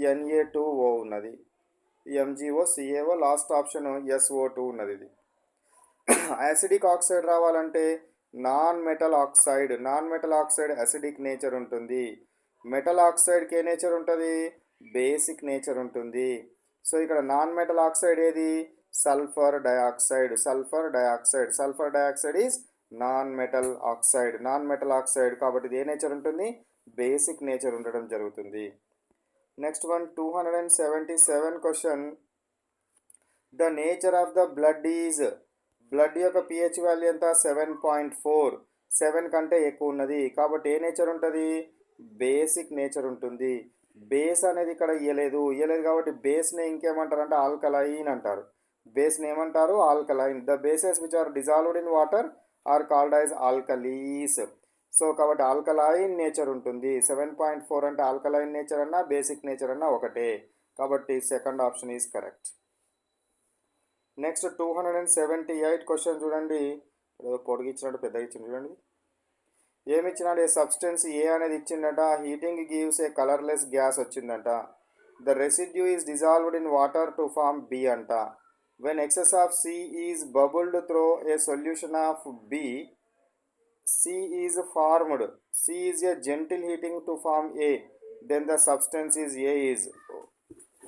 Na2O ఉన్నది, MgO, CaO, last option SO2 ఉన్నది. ఇది యాసిడిక్ ఆక్సైడ్ రావాలంటే non metal oxide. Non metal oxide acidic nature ఉంటుంది. మెటల్ ఆక్సైడ్కి ఏ నేచర్ ఉంటుంది? బేసిక్ నేచర్ ఉంటుంది. సో ఇక్కడ నాన్ మెటల్ ఆక్సైడ్ ఏది? Sulphur dioxide. Sulphur dioxide is non metal oxide. Non metal oxide కాబట్టి ఇది ఏ నేచర్ ఉంటుంది? బేసిక్ నేచర్ ఉండడం జరుగుతుంది. Next one 277 question. The nature of the blood is. Blood యొక్క pH వాల్యూ ఎంత? 7.4. 7 కంటే ఎక్కువ ఉన్నది కాబట్టి ఏ నేచర్ ఉంటుంది? బేసిక్ నేచర్ ఉంటుంది. బేస్ అనేది ఇక్కడ ఇయ్యలేదు కాబట్టి బేస్ని ఇంకేమంటారు అంటే ఆల్కలైన్ అంటారు. బేస్ని ఏమంటారు? Alkaline. The bases which are dissolved in water are called as alkalis. So కాబట్టి ఆల్కలైన్ నేచర్ ఉంటుంది. 7.4 అంటే ఆల్కలైన్ నేచర్ అన్నా బేసిక్ నేచర్ అన్నా ఒకటే. కాబట్టి second option is correct. Next 278 question చూడండి. పొడిగి ఇచ్చినట్టు పెద్దగా ఇచ్చింది చూడండి. ఏమి ఇచ్చినాడు? ఏ సబ్స్టెన్స్ ఏ అనేది ఇచ్చిండట. Heating gives a colourless gas వచ్చిందంట. The residue is dissolved in water to form B అంట. When excess of C is bubbled through a solution of B, C is formed. C is a gentle heating to form A, then the substance is A is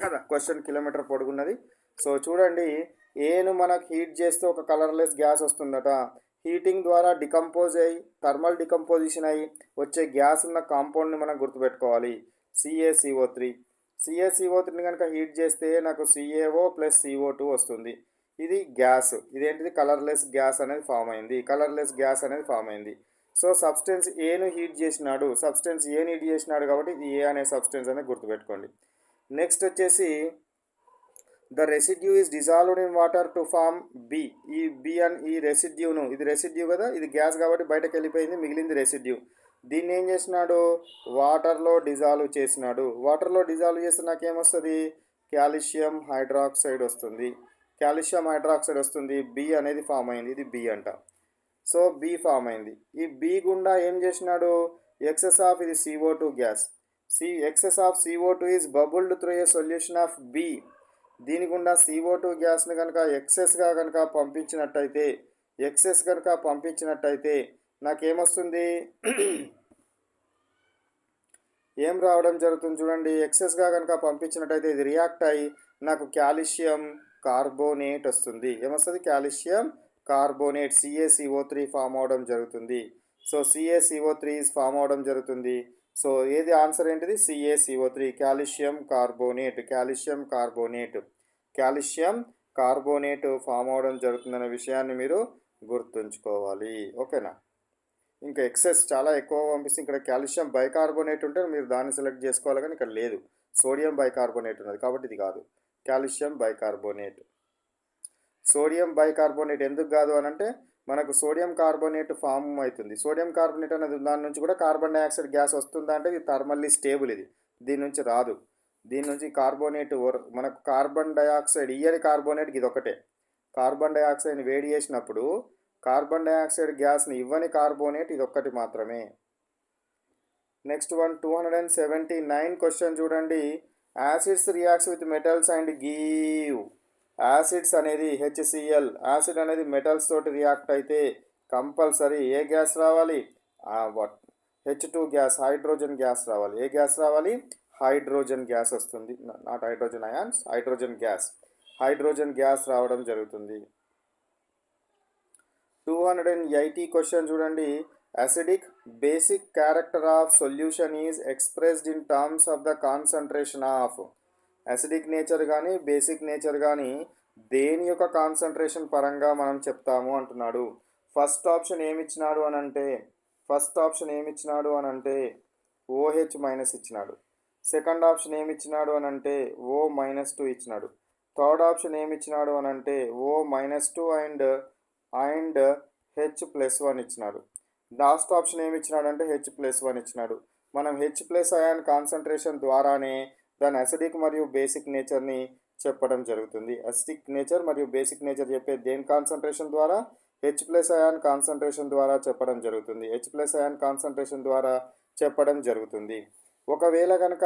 కదా. Question kilometre పొడుగున్నది. సో చూడండి, ఏను మనకు heat చేస్తే ఒక colourless gas వస్తుందట. Heating ద్వారా డికంపోజ్ అయ్యి థర్మల్ డికంపోజిషన్ అయ్యి వచ్చే గ్యాస్ ఉన్న కాంపౌండ్ని మనం గుర్తుపెట్టుకోవాలి, CaCO3. CaCO3ని కనుక హీట్ చేస్తే నాకు CaO ప్లస్ CO2 వస్తుంది. ఇది గ్యాస్. ఇదేంటిది? కలర్లెస్ గ్యాస్ అనేది ఫామ్ అయింది. కలర్లెస్ గ్యాస్ అనేది ఫామ్ అయింది. సో సబ్స్టెన్స్ ఏను హీట్ చేసినాడు. సబ్స్టెన్స్ ఏని హీట్ చేసినాడు కాబట్టి ఇది ఏ అనే సబ్స్టెన్స్ అనేది గుర్తుపెట్టుకోండి. నెక్స్ట్ వచ్చేసి the residue is dissolved in water to form B. ఈ బి అని ఈ రెసిడ్యూను, ఇది రెసిడ్యూ కదా, ఇది గ్యాస్ కాబట్టి బయటకు వెళ్ళిపోయింది, మిగిలింది రెసిడ్యూ. దీన్ని ఏం చేసినాడు? వాటర్లో డిజాల్వ్ చేసినాడు. వాటర్లో డిజాల్వ్ చేస్తే నాకేమొస్తుంది? కాల్షియం హైడ్రాక్సైడ్ వస్తుంది. కాల్షియం హైడ్రాక్సైడ్ వస్తుంది. బి అనేది ఫామ్ అయింది. ఇది బి అంట. సో బి ఫామ్ అయింది. ఈ బి గుండా ఏం చేసినాడు? ఎక్సెస్ ఆఫ్, ఇది CO2 gas. Excess of CO2 is bubbled through a solution of B. దీని గుండా CO2 గ్యాస్ని కనుక ఎక్సెస్గా కనుక పంపించినట్టయితే నాకేమొస్తుంది? ఏం రావడం జరుగుతుంది చూడండి. ఎక్సెస్గా కనుక పంపించినట్టయితే ఇది రియాక్ట్ అయ్యి నాకు కాల్షియం కార్బోనేట్ వస్తుంది. ఏమొస్తుంది? కాల్షియం కార్బోనేట్, CaCO3 ఫామ్ అవడం జరుగుతుంది. సో CaCO3 ఫామ్ అవడం జరుగుతుంది. సో ఏది ఆన్సర్ ఏంటిది? CaCO3, calcium carbonate. Calcium carbonate form అవడం జరుగుతుందనే విషయాన్ని మీరు గుర్తుంచుకోవాలి. ఓకేనా? ఇంకా ఎక్సెస్ చాలా ఎక్కువ పంపిస్తే ఇక్కడ కాల్షియం బైకార్బోనేట్ ఉంటే మీరు దాన్ని సెలెక్ట్ చేసుకోవాలి, కానీ ఇక్కడ లేదు, సోడియం బైకార్బోనేట్ ఉన్నది కాబట్టి ఇది కాదు. Calcium bicarbonate. సోడియం బైకార్బోనేట్ ఎందుకు కాదు అని అంటే మనకు సోడియం కార్బోనేట్ ఫామ్ అవుతుంది. సోడియం కార్బోనేట్ అనేది దాని నుంచి కూడా కార్బన్ డైఆక్సైడ్ గ్యాస్ వస్తుందా అంటే ఇది థర్మల్లీ స్టేబుల్, ఇది దీని నుంచి రాదు. దీని నుంచి కార్బోనేట్ మనకు కార్బన్ డైఆక్సైడ్ ఇయ్యని కార్బోనేట్ ఇది ఒకటే. కార్బన్ డైఆక్సైడ్ని వేడి చేసినప్పుడు కార్బన్ డైఆక్సైడ్ గ్యాస్ని ఇవ్వని కార్బోనేట్ ఇది ఒక్కటి మాత్రమే. నెక్స్ట్ 279 క్వశ్చన్ చూడండి. Acids reacts with metals and give. Acids అనేది HCl, యాసిడ్ అనేది మెటల్స్ తోటి రియాక్ట్ అయితే కంపల్సరీ ఏ గ్యాస్ రావాలి? H2 గ్యాస్, హైడ్రోజన్ గ్యాస్ రావాలి. ఏ గ్యాస్ రావాలి? హైడ్రోజన్ గ్యాస్ వస్తుంది. Not hydrogen ions, hydrogen gas రావడం జరుగుతుంది. 280 క్వశ్చన్ చూడండి. Acidic basic character of solution is expressed in terms of the concentration of. Acidic nature కానీ బేసిక్ నేచర్ కానీ దేని యొక్క కాన్సన్ట్రేషన్ పరంగా మనం చెప్తాము అంటున్నాడు. ఫస్ట్ ఆప్షన్ ఏమిచ్చినాడు అని అంటే OH మైనస్ ఇచ్చినాడు. సెకండ్ ఆప్షన్ ఏమిచ్చినాడు అని అంటే O-2 ఇచ్చినాడు. థర్డ్ ఆప్షన్ ఏమిచ్చినాడు అని అంటే O-2 అండ్ H+1 ఇచ్చినాడు. లాస్ట్ ఆప్షన్ ఏమిచ్చినాడు అంటే H+1 ఇచ్చినాడు. మనం H+ అయాన్ కాన్సన్ట్రేషన్ ద్వారానే దాని అసిడిక్ మరియు బేసిక్ నేచర్ని చెప్పడం జరుగుతుంది. అసిడిక్ నేచర్ మరియు బేసిక్ నేచర్ చెప్పే దేని కాన్సన్ట్రేషన్ ద్వారా? H+ అయాన్ కాన్సన్ట్రేషన్ ద్వారా చెప్పడం జరుగుతుంది. H+ అయాన్ కాన్సన్ట్రేషన్ ద్వారా చెప్పడం జరుగుతుంది. ఒకవేళ కనుక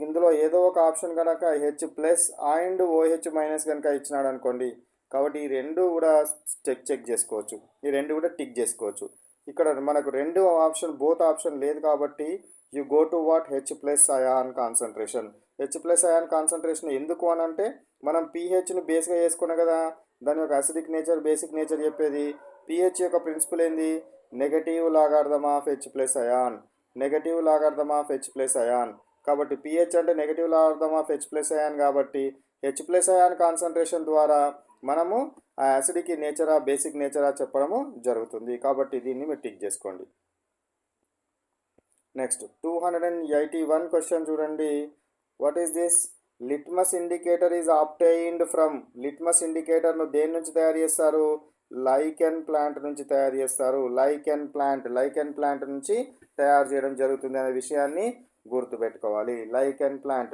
ఇందులో ఏదో ఒక ఆప్షన్ కనుక H+ అండ్ OH- కనుక ఇచ్చినాడు అనుకోండి, కాబట్టి ఈ రెండు కూడా చెక్ చేసుకోవచ్చు, ఈ రెండు కూడా టిక్ చేసుకోవచ్చు. ఇక్కడ మనకు రెండు ఆప్షన్, బోత్ ఆప్షన్ లేదు కాబట్టి you go to what? H+ ion concentration. H+ ion concentration ఎందుకు అని అంటే మనం pHని బేస్గా చేసుకున్నాం కదా, దాని యొక్క అసిడిక్ నేచర్ బేసిక్ నేచర్ చెప్పేది. pH యొక్క ప్రిన్సిపల్ ఏంది? Negative logarithm of H+ ion, కాబట్టి pH అంటే negative logarithm of H+ ion కాబట్టి H+ అయాన్ కాన్సన్ట్రేషన్ ద్వారా మనము ఆ యాసిడిక్ నేచరా బేసిక్ నేచరా చెప్పడము జరుగుతుంది. కాబట్టి దీన్ని మీరు టిక్ చేసుకోండి. నెక్స్ట్ 281 క్వశ్చన్ చూడండి. What is this? Litmus indicator is obtained from, litmus ఇండికేటర్ను దేని నుంచి తయారు చేస్తారు? లైకెన్ ప్లాంట్ నుంచి తయారు చేస్తారు. లైకెన్ ప్లాంట్ నుంచి తయారు చేయడం జరుగుతుంది అనే విషయాన్ని గుర్తుపెట్టుకోవాలి. లైకెన్ ప్లాంట్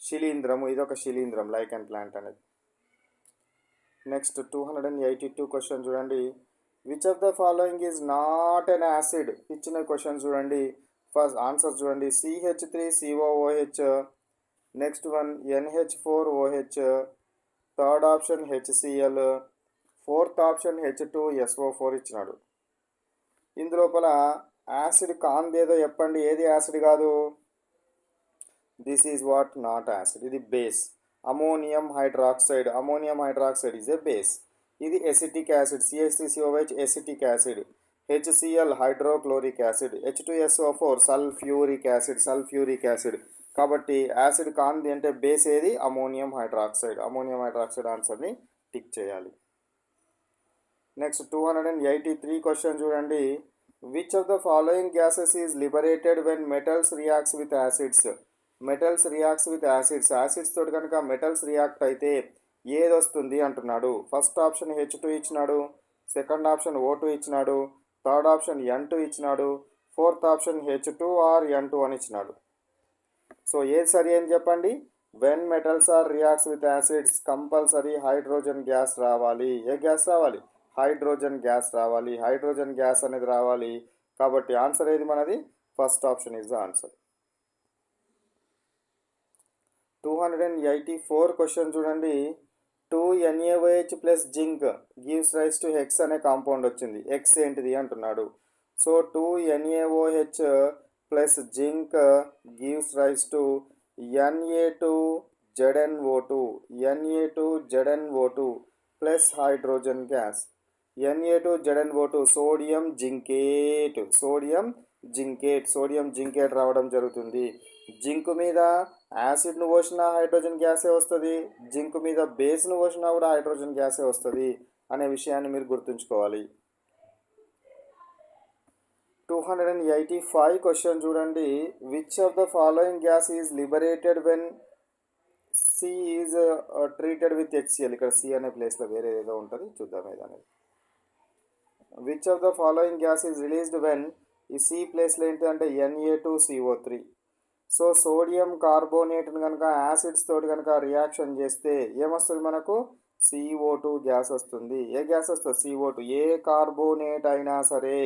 శిలీంధ్రము, ఇది ఒక శిలీంధ్రం లైకెన్ ప్లాంట్ అనేది. నెక్స్ట్ 282 క్వశ్చన్ చూడండి. Which of the following is not an acid? ఇచ్చిన క్వశ్చన్ చూడండి. ఫస్ట్ ఆన్సర్ చూడండి. CH3COOH, next one NH4OH, third option HCl, fourth option H2SO4 ఇచ్చినాడు. ఇందులోపల యాసిడ్ కాందేదో చెప్పండి, ఏది యాసిడ్ కాదు? This is what not acid, ఇది base. Ammonium hydroxide is a base. ఇది acetic acid, CH3COH acetic acid, HCl hydrochloric acid, H2SO4 sulphuric acid. కాబట్టి acid కాంది అంటే బేస్ ఏది? అమోనియం హైడ్రాక్సైడ్ ఆన్సర్ని టిక్ చేయాలి. నెక్స్ట్ 283 క్వశ్చన్ చూడండి. Which of the following gases is liberated when metals reacts with acids? Acids తోటి కనుక metals react అయితే ఏది వస్తుంది అంటున్నాడు. ఫస్ట్ ఆప్షన్ H2 ఇచ్చినాడు, సెకండ్ ఆప్షన్ O2 ఇచ్చినాడు, థర్డ్ ఆప్షన్ N2 ఇచ్చినాడు, fourth option H2 are N2 అని ఇచ్చినాడు. సో ఏది సరి అని చెప్పండి? When metals are reacts with acids compulsory hydrogen gas రావాలి. ఏ గ్యాస్ రావాలి? హైడ్రోజన్ గ్యాస్ అనేది రావాలి. కాబట్టి ఆన్సర్ ఏది మనది? First option is the answer. 284 question చూడండి. 2NaOH plus zinc gives rise to X అనే కాంపౌండ్ వచ్చింది. ఎక్స్ ఏంటిది అంటున్నాడు. So 2NaOH plus zinc gives rise to Na2ZnO2 plus hydrogen gas. Na2ZnO2 sodium zincate రావడం జరుగుతుంది. జింక్ మీద యాసిడ్ను పోసినా హైడ్రోజన్ గ్యాసే వస్తుంది, జింక్ మీద బేస్ను పోసినా కూడా హైడ్రోజన్ గ్యాసే వస్తుంది అనే విషయాన్ని మీరు గుర్తుంచుకోవాలి. 285 క్వశ్చన్ చూడండి. Which of the following gas is liberated when C is treated with HCl? ఇక్కడ C అనే ప్లేస్లో వేరే ఏదో ఉంటుంది, చూద్దాం ఏదనేది. Which of the following gas is released when, ఈ C ప్లేస్లో ఏంటంటే Na2CO3. సో సోడియం కార్బోనేట్ని కనుక యాసిడ్స్ తోటి కనుక రియాక్షన్ చేస్తే ఏమొస్తుంది మనకు? CO2 గ్యాస్ వస్తుంది. ఏ గ్యాస్ వస్తుంది? CO2. ఏ కార్బోనేట్ అయినా సరే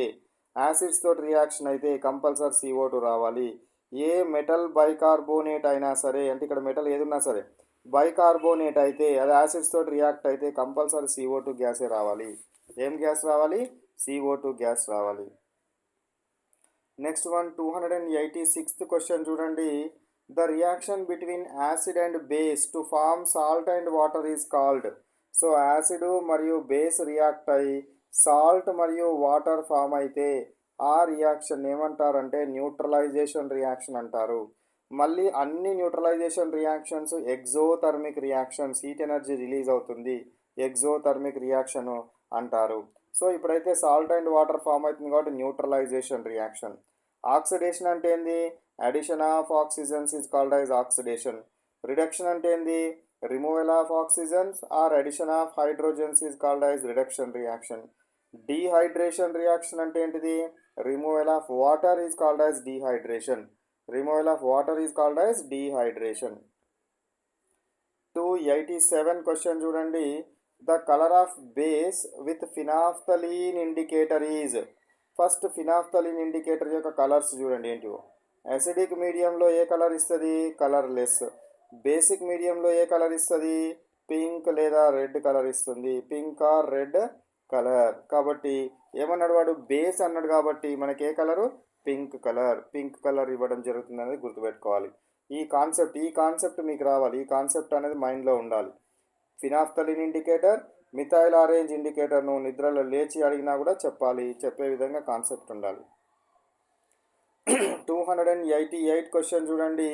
యాసిడ్స్ తోటి రియాక్షన్ అయితే కంపల్సరీ CO2 రావాలి. ఏ మెటల్ బైకార్బోనేట్ అయినా సరే, అంటే ఇక్కడ మెటల్ ఏది ఉన్నా సరే బైకార్బోనేట్ అయితే అది యాసిడ్స్ తోటి రియాక్ట్ అయితే కంపల్సరీ CO2 గ్యాసే రావాలి. ఏం గ్యాస్ రావాలి? CO2 గ్యాస్ రావాలి. నెక్స్ట్ వన్ 286th క్వశ్చన్ చూడండి. The reaction between acid and base to form salt and water is called. So acid మరియు బేస్ రియాక్ట్ అయ్యి సాల్ట్ మరియు వాటర్ ఫామ్ అయితే ఆ రియాక్షన్ ఏమంటారంటే న్యూట్రలైజేషన్ రియాక్షన్ అంటారు. మళ్ళీ అన్ని neutralisation reactions exothermic reactions, heat energy release అవుతుంది, ఎగ్జోథర్మిక్ రియాక్షన్ అంటారు. సో ఇప్పుడైతే సాల్ట్ అండ్ వాటర్ ఫామ్ అవుతుంది కాబట్టి న్యూట్రలైజేషన్ రియాక్షన్. ఆక్సిడేషన్ అంటే ఏంది? Addition of oxygens is called as oxidation. Reduction అంటే ఏంది? Removal of oxygens or addition of hydrogens is called as reduction reaction. Dehydration reaction అంటే ఏంటిది? Removal of water is called as dehydration. 287 question చూడండి. The colour of base with phenolphthalein indicator is. First phenolphthalein indicator యొక్క colours చూడండి ఏంటివో. Acidic మీడియంలో ఏ colour ఇస్తుంది? Colourless. Basic మీడియంలో ఏ కలర్ ఇస్తుంది? పింక్ లేదా రెడ్ కలర్ ఇస్తుంది. Pink or red colour. కాబట్టి ఏమన్నాడు వాడు? బేస్ అన్నాడు కాబట్టి మనకి ఏ కలరు? పింక్ కలర్ ఇవ్వడం జరుగుతుంది అనేది గుర్తుపెట్టుకోవాలి. ఈ కాన్సెప్ట్ మీకు రావాలి. ఈ కాన్సెప్ట్ అనేది మైండ్లో ఉండాలి. ఫినాఫ్థలిన్ ఇండికేటర్, మిథైల్ ఆరెంజ్ ఇండికేటర్ను నిద్రలో లేచి అడిగినా కూడా చెప్పే విధంగా కాన్సెప్ట్ ఉండాలి. 288 క్వశ్చన్ చూడండి.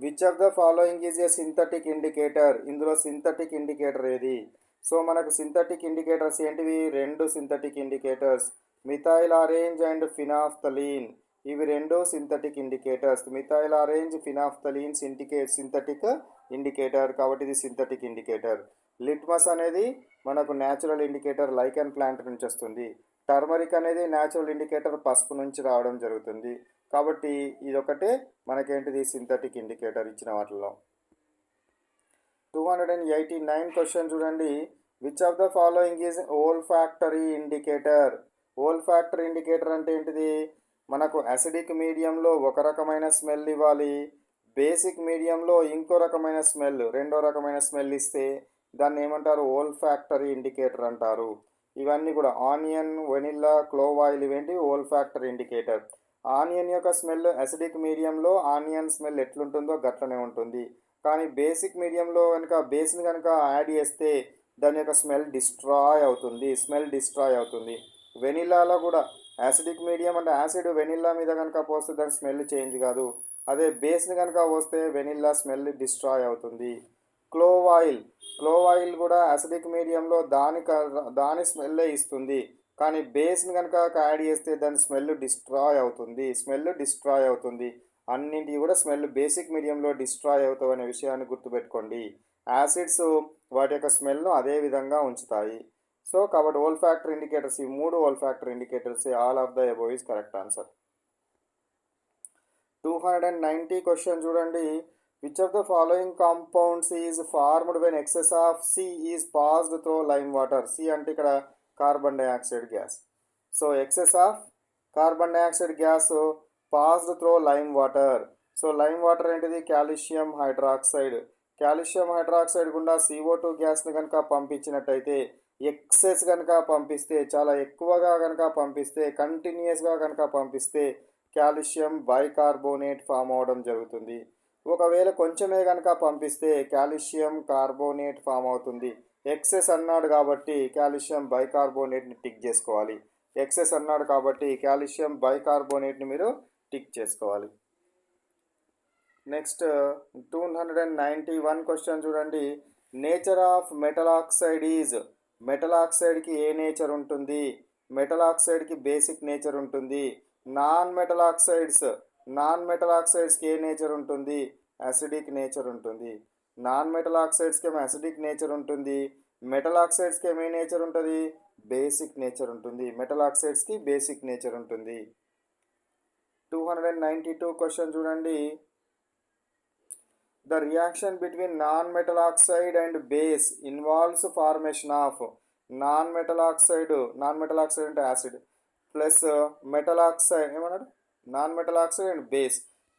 Which of the following is a synthetic indicator? ఇందులో సింథటిక్ ఇండికేటర్ ఏది? సో మనకు సింథటిక్ ఇండికేటర్స్ ఏంటివి? రెండు synthetic indicators, methyl orange and phenolphthalein. ఇవి రెండు synthetic indicators. Methyl orange phenolphthaleins indicate synthetic indicator, కాబట్టి ఇది సింథటిక్ ఇండికేటర్. లిట్మస్ అనేది మనకు న్యాచురల్ ఇండికేటర్ లైకెన్ ప్లాంట్ నుంచి వస్తుంది. టర్మరిక్ అనేది న్యాచురల్ ఇండికేటర్ పసుపు నుంచి రావడం జరుగుతుంది. కాబట్టి ఇదొకటే మనకేంటిది సింథటిక్ ఇండికేటర్ ఇచ్చిన వాటిలో. 289 క్వశ్చన్ చూడండి. Which of the following is olfactory indicator? Olfactory indicator అంటే ఏంటిది? మనకు అసిడిక్ మీడియంలో ఒక రకమైన స్మెల్ ఇవ్వాలి, బేసిక్ మీడియంలో ఇంకో రకమైన స్మెల్, రెండో రకమైన స్మెల్ ఇస్తే దాన్ని ఏమంటారు? ఓల్ఫాక్టరీ ఇండికేటర్ అంటారు. ఇవన్నీ కూడా ఆనియన్, వెనిల్లా, క్లోవ్ ఆయిల్ ఇవేంటి? ఓల్ఫాక్టరీ ఇండికేటర్. ఆనియన్ యొక్క స్మెల్ అసిడిక్ మీడియంలో ఆనియన్ స్మెల్ ఎట్లుంటుందో గట్లనే ఉంటుంది. కానీ బేసిక్ మీడియంలో కనుక బేస్ని కనుక యాడ్ చేస్తే దాని యొక్క స్మెల్ డిస్ట్రాయ్ అవుతుంది. వెనిల్లాలో కూడా యాసిడిక్ మీడియం అంటే యాసిడ్ వెనిల్లా మీద కనుక పోస్తే దాని స్మెల్ చేంజ్ కాదు. అదే బేస్ని కనుక పోస్తే వెనిల్లా స్మెల్ డిస్ట్రాయ్ అవుతుంది. క్లోవ్ ఆయిల్ కూడా యాసిడిక్ మీడియంలో దాని స్మెల్లే ఇస్తుంది. కానీ బేస్ని కనుక యాడ్ చేస్తే దాని స్మెల్ డిస్ట్రాయ్ అవుతుంది. అన్నింటివి కూడా స్మెల్ బేసిక్ మీడియంలో డిస్ట్రాయ్ అవుతావు అనే విషయాన్ని గుర్తుపెట్టుకోండి. యాసిడ్స్ వాటి యొక్క స్మెల్ను అదే విధంగా ఉంచుతాయి. సో కాబట్టి ఓల్ఫాక్టరీ ఇండికేటర్స్, ఈ మూడు olfactory indicators, all of the above is correct answer. 290 question చూడండి. Which of the following compounds is formed when excess of C is passed through lime water? C అంటే ఇక్కడ carbon dioxide gas. So excess of carbon dioxide gas passed through lime water. So lime water ఏంటిది? Calcium hydroxide గుండా CO2 గ్యాస్ని కనుక పంపించినట్టయితే, excess కనుక పంపిస్తే, చాలా ఎక్కువగా కనుక పంపిస్తే, కంటిన్యూస్గా కనుక పంపిస్తే కాల్షియం బైకార్బోనేట్ ఫామ్ అవడం జరుగుతుంది. ఒకవేళ కొంచెమే కనుక పంపిస్తే కాల్షియం కార్బోనేట్ ఫామ్ అవుతుంది. ఎక్సెస్ అన్నాడు కాబట్టి కాల్షియం బైకార్బోనేట్ని టిక్ చేసుకోవాలి. ఎక్సెస్ అన్నాడు కాబట్టి కాల్షియం బైకార్బోనేట్ని మీరు టిక్ చేసుకోవాలి. నెక్స్ట్ 291 క్వశ్చన్ చూడండి. Nature of metal oxide is? Metal ఆక్సైడ్కి ఏ నేచర్ ఉంటుంది? మెటల్ ఆక్సైడ్కి బేసిక్ నేచర్ ఉంటుంది. నాన్ మెటల్ ఆక్సైడ్స్కి ఏ నేచర్ ఉంటుంది? అసిడిక్ నేచర్ ఉంటుంది. నాన్ మెటల్ ఆక్సైడ్స్కి ఏమో అసిడిక్ నేచర్ ఉంటుంది. మెటల్ ఆక్సైడ్స్కి ఏమే నేచర్ ఉంటుంది? బేసిక్ నేచర్ ఉంటుంది. మెటల్ ఆక్సైడ్స్కి బేసిక్ నేచర్ ఉంటుంది. 292 క్వశ్చన్ చూడండి. The reaction between non metal oxide and base involves formation of? Non metal oxide అంటే యాసిడ్ ప్లస్ మెటల్ ఆక్సైడ్ ఏమన్నాడు? Non metal oxide and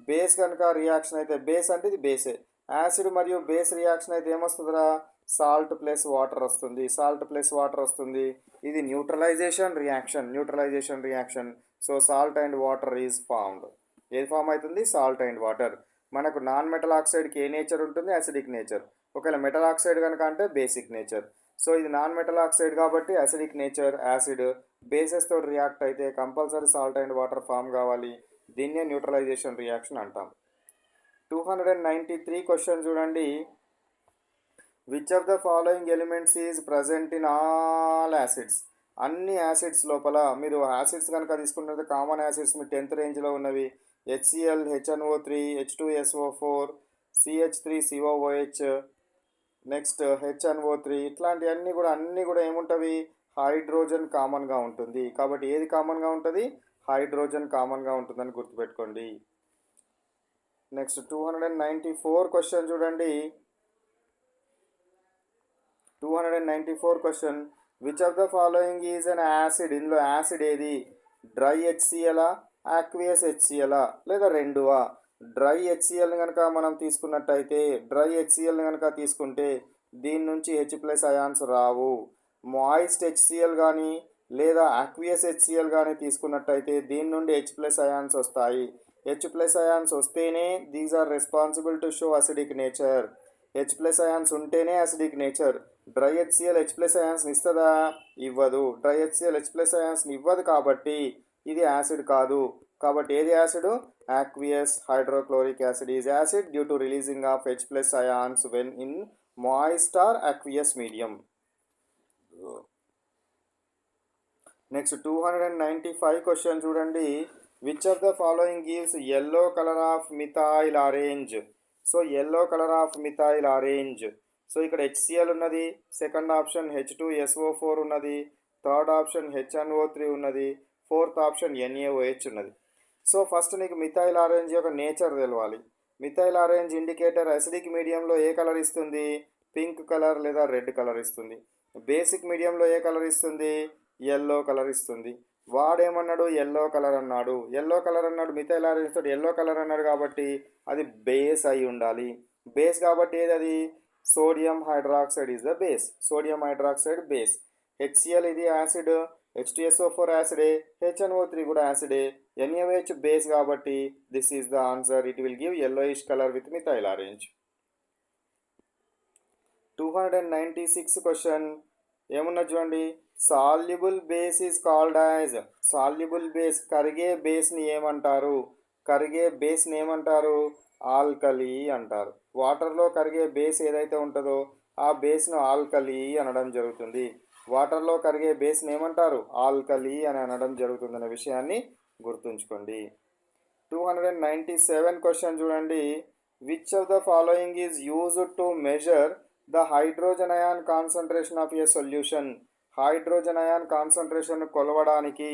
base కనుక రియాక్షన్ అయితే, base అంటే ఇది బేసే, యాసిడ్ మరియు బేస్ రియాక్షన్ అయితే ఏమొస్తుందిరా? సాల్ట్ ప్లస్ వాటర్ వస్తుంది. ఇది neutralisation reaction. So salt and water is formed. ఏది ఫామ్ అవుతుంది? Salt and water. మనకు నాన్ మెటల్ ఆక్సైడ్కి ఏ నేచర్ ఉంటుంది? Acidic nature. ఒకవేళ మెటల్ ఆక్సైడ్ కనుక అంటే బేసిక్ నేచర్. సో ఇది నాన్ మెటల్ ఆక్సైడ్ కాబట్టి అసిడిక్ నేచర్, యాసిడ్ బేసెస్ తోటి రియాక్ట్ అయితే compulsory salt and water form కావాలి. దీన్నే న్యూట్రలైజేషన్ రియాక్షన్ అంటాం. 293 క్వశ్చన్ చూడండి. Which of the following elements is present in all acids? అన్ని యాసిడ్స్ లోపల మీరు యాసిడ్స్ కనుక తీసుకుంటే కామన్ యాసిడ్స్ మీ 10th రేంజ్లో ఉన్నవి HCl, HNO3, H2SO4, CH3COOH, next HNO3, ఇట్లాంటివన్నీ కూడా ఏముంటవి? హైడ్రోజన్ కామన్గా ఉంటుంది. కాబట్టి ఏది కామన్గా ఉంటుంది? హైడ్రోజన్ కామన్గా ఉంటుందని గుర్తుపెట్టుకోండి. నెక్స్ట్ 294 క్వశ్చన్ చూడండి. 294 question. Which of the following is an acid? ఇందులో యాసిడ్ ఏది? డ్రై HCl, ఆక్వియస్ HCl లేదా రెండువా? డ్రై HClని కనుక మనం తీసుకున్నట్టయితే, తీసుకుంటే దీని నుంచి H+ అయాన్స్ రావు. మాయిస్ట్ HCl కానీ లేదా ఆక్వియస్ HCl కానీ తీసుకున్నట్టయితే దీని నుండి H+ అయాన్స్ వస్తాయి. H+ అయాన్స్ వస్తేనే these are responsible to show acidic nature. H+ ions ఉంటేనే acidic nature. Dry HCl H+ అయాన్స్ని ఇస్తుందా? ఇవ్వదు. డ్రై HCl H+ అయాన్స్ని ఇవ్వదు కాబట్టి ఇది యాసిడ్ కాదు. కాబట్టి ఏది acid? aqueous hydrochloric acid is acid due to releasing of H+ ions when in moist or aqueous medium. Next 295 question చూడండి. Which of the following gives yellow colour of methyl orange. So yellow colour of methyl orange. So ఇక్కడ HCl ఉన్నది, second option H2SO4 ఉన్నది, third option HNO3 ఉన్నది, fourth option NaOH ఉన్నది. So first నీకు methyl orange యొక్క nature తెలవాలి. Methyl orange indicator acidic మీడియంలో ఏ కలర్ ఇస్తుంది? పింక్ కలర్ లేదా రెడ్ కలర్ ఇస్తుంది. బేసిక్ మీడియంలో ఏ కలర్ ఇస్తుంది? ఎల్లో కలర్ ఇస్తుంది. వాడేమన్నాడు? ఎల్లో కలర్ అన్నాడు. ఎల్లో కలర్ అన్నాడు, మిథైల్ ఆరెంజ్ తోటి ఎల్లో కలర్ అన్నాడు కాబట్టి అది బేస్ అయి ఉండాలి. బేస్ కాబట్టి ఏది అది? Sodium hydroxide is the base. Sodium hydroxide base. HCl ఇది యాసిడ్, H2SO4 యాసిడే, HNO3 కూడా యాసిడే, NaOH బేస్ కాబట్టి this is the answer. It will give yellowish colour with methyl orange. 296 question ఏమున్నది చూడండి. Soluble base is called as. Soluble base కరిగే బేస్ని ఏమంటారు? కరిగే బేస్ని ఏమంటారు? Alkali అంటారు. వాటర్లో కరిగే బేస్ ఏదైతే ఉంటుందో ఆ బేస్ను ఆల్కలీ అనడం జరుగుతుంది. వాటర్లో కరిగే బేస్ని ఏమంటారు? ఆల్కలీ అని అనడం జరుగుతుందనే విషయాన్ని గుర్తుంచుకోండి. 297 క్వశ్చన్ చూడండి. Which of the following is used to measure the hydrogen ion concentration of a solution. Hydrogen ion concentration కొలవడానికి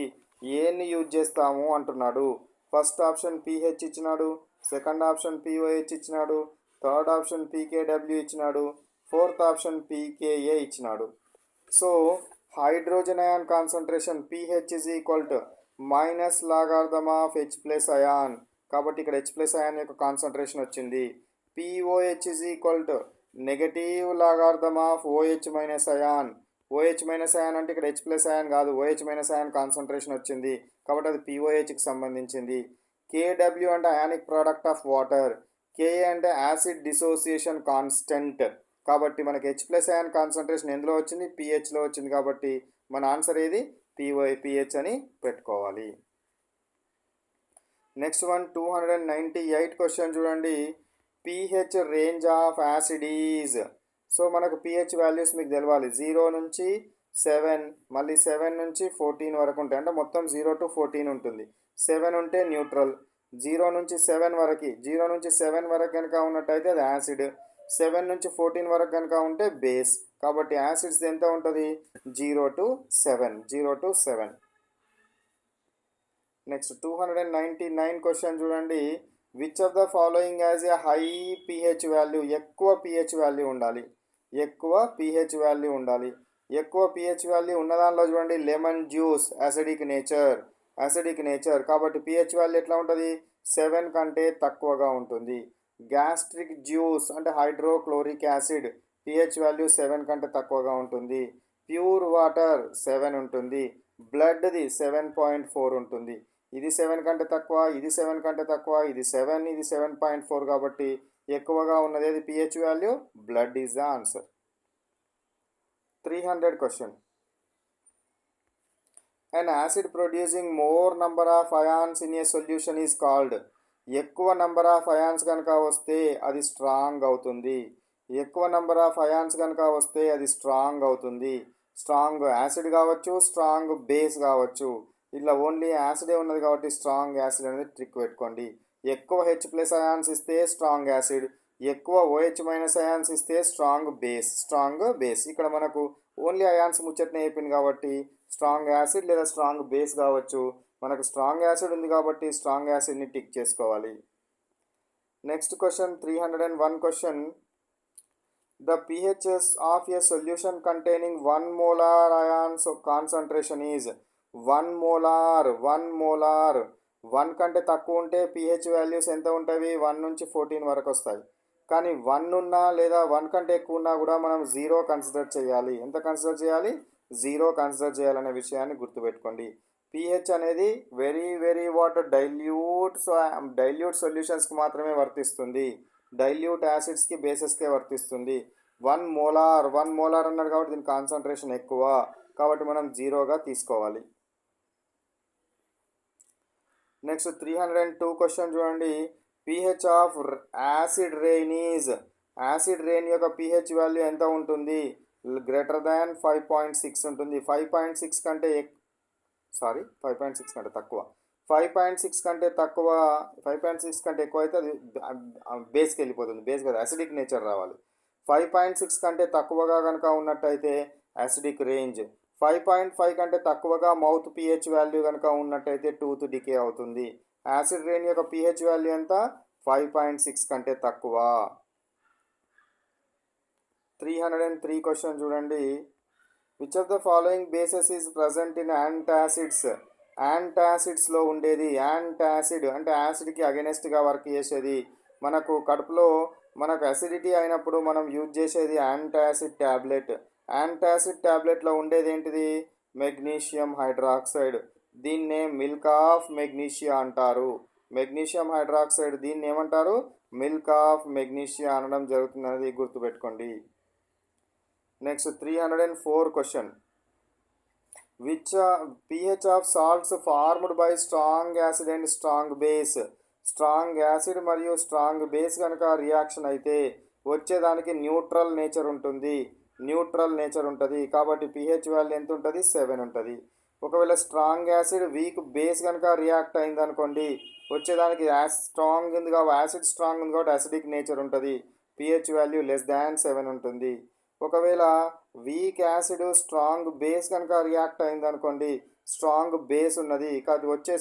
ఏని యూజ్ చేస్తాము అంటున్నాడు. ఫస్ట్ ఆప్షన్ pH ఇచ్చినాడు, సెకండ్ ఆప్షన్ pOH ఇచ్చినాడు, థర్డ్ ఆప్షన్ pKw ఇచ్చినాడు, ఫోర్త్ ఆప్షన్ pKa ఇచ్చినాడు. So hydrogen ion concentration pH is equal to minus logarithm of H plus ion. కాబట్టి ఇక్కడ H ప్లస్ అయాన్ యొక్క కాన్సన్ట్రేషన్ వచ్చింది. pOH is equal to negative లాగార్థమ్ of OH minus ion. OH minus ion అంటే ఇక్కడ H plus ion కాదు, OH minus ion concentration వచ్చింది కాబట్టి అది pOHకి సంబంధించింది. KW అంటే ionic product of water. Ka అంటే యాసిడ్ డిసోసియేషన్ కాన్స్టెంట్. కాబట్టి మనకి H ప్లస్ అయాన్ కాన్సన్ట్రేషన్ ఎందులో వచ్చింది? pHలో వచ్చింది కాబట్టి మన ఆన్సర్ ఏది? pH అని పెట్టుకోవాలి. నెక్స్ట్ వన్ 298 క్వశ్చన్ చూడండి. pH range of acid is. So మనకు pH వాల్యూస్ మీకు తెలవాలి. 0 నుంచి 7, మళ్ళీ 7 నుంచి 14 వరకు ఉంటాయి. అంటే మొత్తం 0 to 14 ఉంటుంది. 7 ఉంటే న్యూట్రల్. 0 నుంచి 7 వరకు కనుక ఉన్నట్టయితే అది యాసిడ్. 7 నుంచి 14 వరకు కనుక ఉంటే బేస్. కాబట్టి యాసిడ్స్ ఎంత ఉంటుంది? 0 to 7. నెక్స్ట్ 299 క్వశ్చన్ చూడండి. Which of the following as a high pH value. ఎక్కువ pH వాల్యూ ఉండాలి. ఎక్కువ pH వాల్యూ ఉన్న దానిలో చూడండి లెమన్ జ్యూస్ యాసిడిక్ నేచర్. కాబట్టి pH వాల్యూ ఎట్లా ఉంటుంది? 7 కంటే తక్కువగా ఉంటుంది. గ్యాస్ట్రిక్ జ్యూస్ అంటే హైడ్రోక్లోరిక్ యాసిడ్ pH వాల్యూ 7 కంటే తక్కువగా ఉంటుంది. ప్యూర్ వాటర్ 7 ఉంటుంది. బ్లడ్ది 7.4 ఉంటుంది. ఇది 7 కంటే తక్కువ, ఇది 7 కంటే తక్కువ, ఇది 7, ఇది 7.4 కాబట్టి ఎక్కువగా ఉన్నది ఏది pH value? Blood is the answer. 300 question. An acid producing more number of ions in a solution is called. ఎక్కువ నంబర్ ఆఫ్ అయాన్స్ కనుక వస్తే అది స్ట్రాంగ్ అవుతుంది. స్ట్రాంగ్ యాసిడ్ కావచ్చు, స్ట్రాంగ్ బేస్ కావచ్చు. ఇలా ఓన్లీ యాసిడే ఉన్నది కాబట్టి స్ట్రాంగ్ యాసిడ్ అనేది ట్రిక్ పెట్టుకోండి. ఎక్కువ H ప్లస్ అయాన్స్ ఇస్తే స్ట్రాంగ్ యాసిడ్, ఎక్కువ OH మైనస్ అయాన్స్ ఇస్తే స్ట్రాంగ్ బేస్. ఇక్కడ మనకు ఓన్లీ అయాన్స్ ముచ్చట్నే అయిపోయింది కాబట్టి స్ట్రాంగ్ యాసిడ్ లేదా స్ట్రాంగ్ బేస్ కావచ్చు. మనకు స్ట్రాంగ్ యాసిడ్ ఉంది కాబట్టి స్ట్రాంగ్ యాసిడ్ని టిక్ చేసుకోవాలి. Next question 301 question. The pH of a solution containing 1 molar ions concentration is 1 molar. 1 కంటే తక్కువ ఉంటే pH వాల్యూస్ ఎంత ఉంటాయి? 1 నుంచి 14 వరకు వస్తాయి. కానీ 1 ఉన్నా లేదా 1 కంటే ఎక్కువ ఉన్నా కూడా మనం 0 కన్సిడర్ చేయాలి. ఎంత కన్సిడర్ చేయాలి? 0 కన్సిడర్ చేయాలనే విషయాన్ని గుర్తుపెట్టుకోండి. pH అనేది వెరీ డైల్యూట్ సొల్యూషన్స్కి మాత్రమే వర్తిస్తుంది. డైల్యూట్ యాసిడ్స్కి బేసెస్కే వర్తిస్తుంది. 1 molar అన్నారు కాబట్టి దీని కాన్సన్ట్రేషన్ ఎక్కువ కాబట్టి మనం 0గా తీసుకోవాలి. నెక్స్ట్ 302 క్వశ్చన్ చూడండి. pH ఆఫ్ యాసిడ్ రెయిన్ యొక్క pH వాల్యూ ఎంత ఉంటుంది? గ్రేటర్ దాన్ 5.6 ఉంటుంది. 5.6 కంటే తక్కువ. 5.6 కంటే తక్కువ, 5.6 కంటే ఎక్కువ అయితే అది బేస్కి వెళ్ళిపోతుంది. బేస్ కదా, అసిడిక్ నేచర్ రావాలి. 5.6 కంటే తక్కువగా కనుక ఉన్నట్టయితే అసిడిక్ రేంజ్. 5.5 కంటే తక్కువగా మౌత్ పిహెచ్ వాల్యూ కనుక ఉన్నట్టయితే టూత్ డికే అవుతుంది. యాసిడ్ రెయిన్ యొక్క పిహెచ్ వాల్యూ ఎంత? 5.6 కంటే తక్కువ. 303 క్వశ్చన్ చూడండి. Which of the following bases is present in antacids? యాంటాసిడ్స్లో ఉండేది, యాంటాసిడ్ అంటే యాసిడ్కి అగెనెస్ట్గా వర్క్ చేసేది. మనకు కడుపులో మనకు అసిడిటీ అయినప్పుడు మనం యూజ్ చేసేది యాంటాసిడ్ ట్యాబ్లెట్. యాంటాసిడ్ ట్యాబ్లెట్లో ఉండేది ఏంటిది? Magnesium hydroxide. దీన్నే మిల్క్ ఆఫ్ మెగ్నీషియా అంటారు. మెగ్నీషియం హైడ్రాక్సైడ్ దీన్ని ఏమంటారు? మిల్క్ ఆఫ్ మెగ్నీషియా అనడం జరుగుతుంది అనేది గుర్తుపెట్టుకోండి. Next 304 question. Which pH of salts formed by strong acid and strong base? Strong acid మరియు స్ట్రాంగ్ బేస్ కనుక రియాక్షన్ అయితే వచ్చేదానికి న్యూట్రల్ నేచర్ ఉంటుంది. న్యూట్రల్ నేచర్ ఉంటుంది కాబట్టి pH వాల్యూ ఎంత ఉంటుంది? 7 ఉంటుంది. ఒకవేళ స్ట్రాంగ్ యాసిడ్ వీక్ బేస్ కనుక రియాక్ట్ అయింది అనుకోండి, వచ్చేదానికి స్ట్రాంగ్ ఉంది కాబట్టి యాసిడ్ స్ట్రాంగ్ ఉంది కాబట్టి అసిడిక్ నేచర్ ఉంటుంది. pH వాల్యూ <7 ఉంటుంది. ఒకవేళ వీక్ యాసిడ్ స్ట్రాంగ్ బేస్ కనుక రియాక్ట్ అయింది అనుకోండి, స్ట్రాంగ్ బేస్ ఉన్నది కాదు, వచ్చే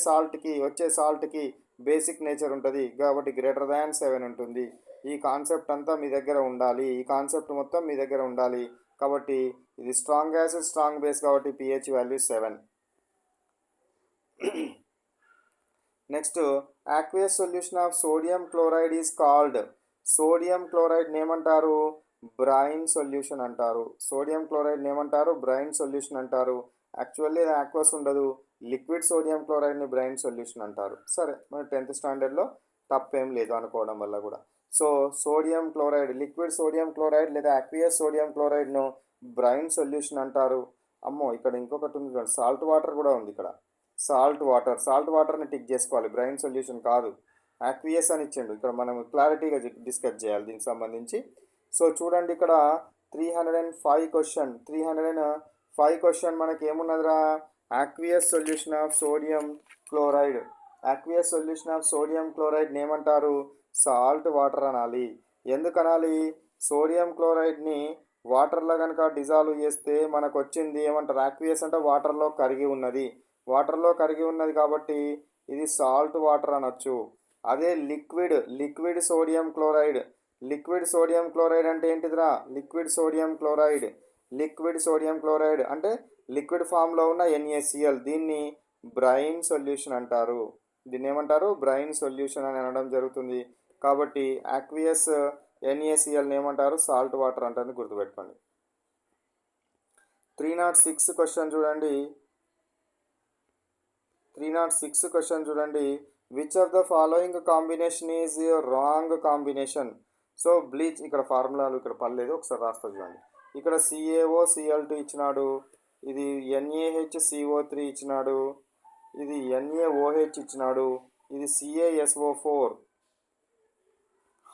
సాల్ట్కి బేసిక్ నేచర్ ఉంటుంది కాబట్టి <7 ఉంటుంది. ఈ కాన్సెప్ట్ అంతా మీ దగ్గర ఉండాలి. ఈ కాన్సెప్ట్ మొత్తం మీ దగ్గర ఉండాలి. కాబట్టి ఇది స్ట్రాంగ్ యాసిడ్ స్ట్రాంగ్ బేస్ కాబట్టి pH value 7. Next, aqueous solution of sodium chloride is called. Sodium chloride ఏమంటారు? బ్రైన్ సొల్యూషన్ అంటారు. సోడియం క్లోరైడ్ ఏమంటారు? బ్రైన్ సొల్యూషన్ అంటారు. యాక్చువల్లీ ఇది ఆక్వస్ ఉండదు. లిక్విడ్ సోడియం క్లోరైడ్ని బ్రైన్ సొల్యూషన్ అంటారు. సరే, మన 10th స్టాండర్డ్లో తప్పేం లేదు అనుకోవడం వల్ల కూడా. So sodium chloride, liquid sodium chloride లేదా అక్వియస్ సోడియం క్లోరైడ్ను బ్రైన్ సొల్యూషన్ అంటారు. అమ్మో, ఇక్కడ ఇంకొకటి ఉంది చూడండి, సాల్ట్ వాటర్ కూడా ఉంది ఇక్కడ. సాల్ట్ వాటర్ని టిక్ చేసుకోవాలి, బ్రైన్ సొల్యూషన్ కాదు. అక్వియస్ అని ఇచ్చిండు, ఇక్కడ మనం క్లారిటీగా డిస్కస్ చేయాలి దీనికి సంబంధించి. సో చూడండి ఇక్కడ 305 క్వశ్చన్ మనకి ఏమున్నదిరా? Aqueous solution of sodium chloride. Aqueous solution of sodium క్లోరైడ్ని ఏమంటారు? సాల్ట్ వాటర్ అనాలి. ఎందుకు అనాలి? సోడియం క్లోరైడ్ని వాటర్లో కనుక డిజాల్వ్ చేస్తే మనకు వచ్చింది ఏమంటారు? అక్వియస్ అంటే వాటర్లో కరిగి ఉన్నది. కాబట్టి ఇది సాల్ట్ వాటర్ అనొచ్చు. అదే liquid sodium chloride. Liquid sodium chloride అంటే ఏంటిదిరా? లిక్విడ్ సోడియం క్లోరైడ్ అంటే లిక్విడ్ ఫామ్లో ఉన్న NaCl. దీన్ని బ్రైన్ సొల్యూషన్ అంటారు. దీన్ని ఏమంటారు? బ్రైన్ సొల్యూషన్ అని అనడం జరుగుతుంది. కాబట్టి అక్వియస్ NaClని ఏమంటారు? సాల్ట్ వాటర్ అంటారని గుర్తుపెట్టుకోండి. 306 క్వశ్చన్ చూడండి. 306 క్వశ్చన్ చూడండి. Which of the following combination is wrong combination? So bleach, ఇక్కడ ఫార్ములాలు ఇక్కడ పర్లేదు, ఒకసారి రాస్తా చూడండి. ఇక్కడ CaOCl2 ఇచ్చినాడు, ఇది NaHCO3 ఇచ్చినాడు, ఇది NaOH ఇచ్చినాడు, ఇది CaSO4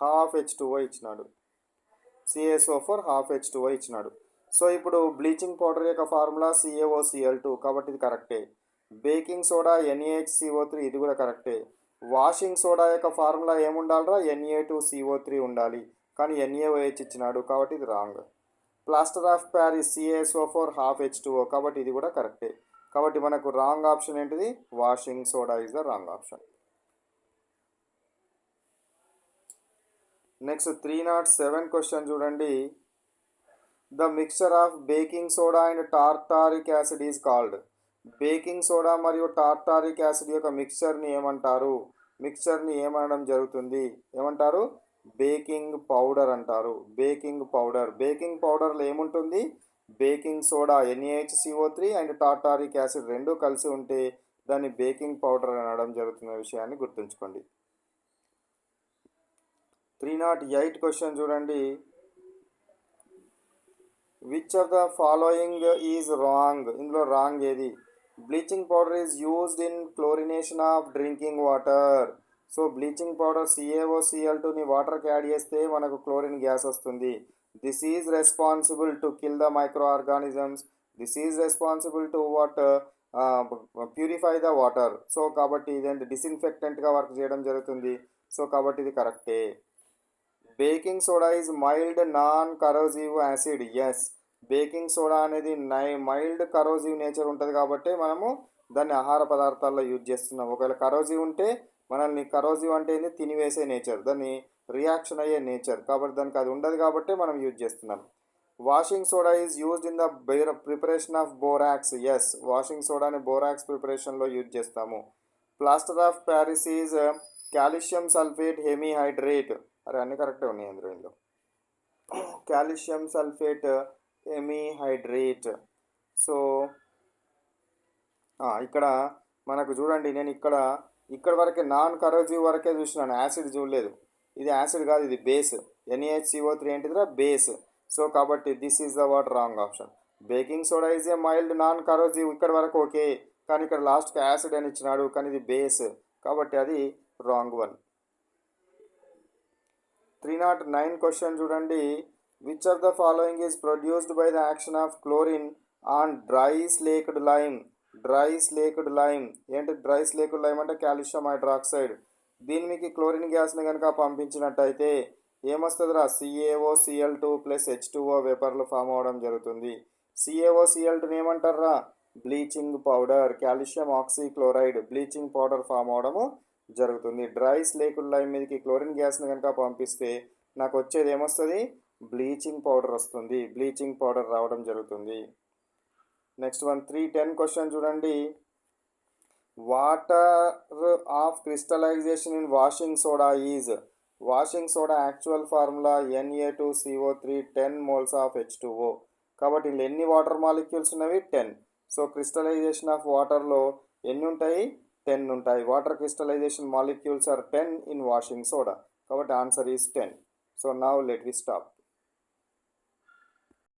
హాఫ్ H2O ఇచ్చినాడు, CaSO4 హాఫ్ H2O ఇచ్చినాడు. సో ఇప్పుడు బ్లీచింగ్ పౌడర్ యొక్క ఫార్ములా CaOCl2 కాబట్టి ఇది కరెక్టే. బేకింగ్ సోడా NaHCO3 ఇది కూడా కరెక్టే. వాషింగ్ సోడా యొక్క ఫార్ములా ఏముండాలిరా? Na2CO3 ఉండాలి, కానీ NaOH ఇచ్చినాడు కాబట్టి ఇది wrong. Plaster of Paris CaSO4 half H2O కాబట్టి ఇది కూడా కరెక్టే. కాబట్టి మనకు రాంగ్ ఆప్షన్ ఏంటిది? Washing soda is the wrong option. Next 307 question చూడండి. The mixture of baking soda and tartaric acid is called. Baking soda మరియు టార్టారిక్ యాసిడ్ యొక్క మిక్చర్ని ఏమంటారు? మిక్చర్ని ఏమనడం జరుగుతుంది? ఏమంటారు? బేకింగ్ పౌడర్ అంటారు. బేకింగ్ పౌడర్లో ఏముంటుంది? Baking soda NaHCO3 and tartaric acid రెండు కలిసి ఉంటే దాన్ని బేకింగ్ పౌడర్ అనడం జరుగుతున్న విషయాన్ని గుర్తుంచుకోండి. 308 క్వశ్చన్ చూడండి. Which of the following is wrong? ఇందులో రాంగ్ ఏది? Bleaching powder is used in chlorination of drinking water. So bleaching powder CaOCl2ని వాటర్కి యాడ్ చేస్తే మనకు క్లోరిన్ గ్యాస్ వస్తుంది. This is responsible to kill the micro organisms. This is responsible to what? Purify the water. So కాబట్టి ఇదేంటి డిస్ఇన్ఫెక్టెంట్గా work చేయడం జరుగుతుంది. So కాబట్టి ఇది కరెక్టే. Baking soda is mild non corrosive acid. Yes, baking soda అనేది mild corrosive nature ఉంటుంది కాబట్టి మనము దాన్ని ఆహార పదార్థాల్లో యూజ్ చేస్తున్నాం. ఒకవేళ కరోజివ్ ఉంటే మనల్ని, కరోజివ్ అంటే ఏంది, తినివేసే నేచర్, దాన్ని రియాక్షన్ అయ్యే నేచర్, కాబట్టి దానికి అది ఉండదు కాబట్టి మనం యూజ్ చేస్తున్నాం. Washing soda is used in the preparation of borax. Yes, washing సోడాని బోరాక్స్ ప్రిపరేషన్లో యూజ్ చేస్తాము. Plaster of Paris is calcium sulphate hemihydrate. అరే అన్నీ కరెక్టే ఉన్నాయి అందులో. ఇందులో కాల్షియం సల్ఫేట్ హెమీహైడ్రేట్. సో ఇక్కడ మనకు చూడండి, నేను ఇక్కడ వరకే నాన్ కరోజివ్ వరకే చూసినాను, యాసిడ్ చూడలేదు. ఇది యాసిడ్ కాదు, ఇది బేస్. NaHCO3 ఏంటిదిరా, బేస్. సో కాబట్టి this is the what wrong option. Baking soda is a mild non corrosive, ఇక్కడ వరకు ఓకే, కానీ ఇక్కడ లాస్ట్కి యాసిడ్ అని ఇచ్చినాడు, కానీ ఇది బేస్, కాబట్టి అది రాంగ్ వన్. 309 క్వశ్చన్ చూడండి. Which of the following is produced by the action of chlorine on dry slaked lime. Dry slaked lime ఏంటి? డ్రై స్లేక్డ్ లైమ్ అంటే కాల్షియం హైడ్రాక్సైడ్. దీని మీకు క్లోరిన్ గ్యాస్ని కనుక పంపించినట్టయితే ఏమొస్తుందిరా? CaOCl2 ప్లస్ H2O వేపర్లు ఫామ్ అవ్వడం జరుగుతుంది. CaOCl2 ఏమంటారా? Bleaching powder, calcium oxychloride bleaching powder form అవడము జరుగుతుంది. డ్రై స్లేక్డ్ లైమ్ మీదకి క్లోరిన్ గ్యాస్ని కనుక పంపిస్తే నాకు వచ్చేది ఏమొస్తుంది? బ్లీచింగ్ పౌడర్ వస్తుంది. బ్లీచింగ్ పౌడర్ రావడం జరుగుతుంది. నెక్స్ట్ వన్ 310 క్వశ్చన్ చూడండి. Water of crystallization in washing soda is. Washing soda actual formula Na2CO3 10 moles of H2O. కాబట్టి ఇందులో ఎన్ని వాటర్ మాలిక్యూల్స్ ఉన్నవి? 10. సో క్రిస్టలైజేషన్ ఆఫ్ వాటర్లో ఎన్ని ఉంటాయి? 10 ఉంటాయి. Water crystallization molecules are 10 in washing soda, కాబట్టి answer is 10. So now let we stop.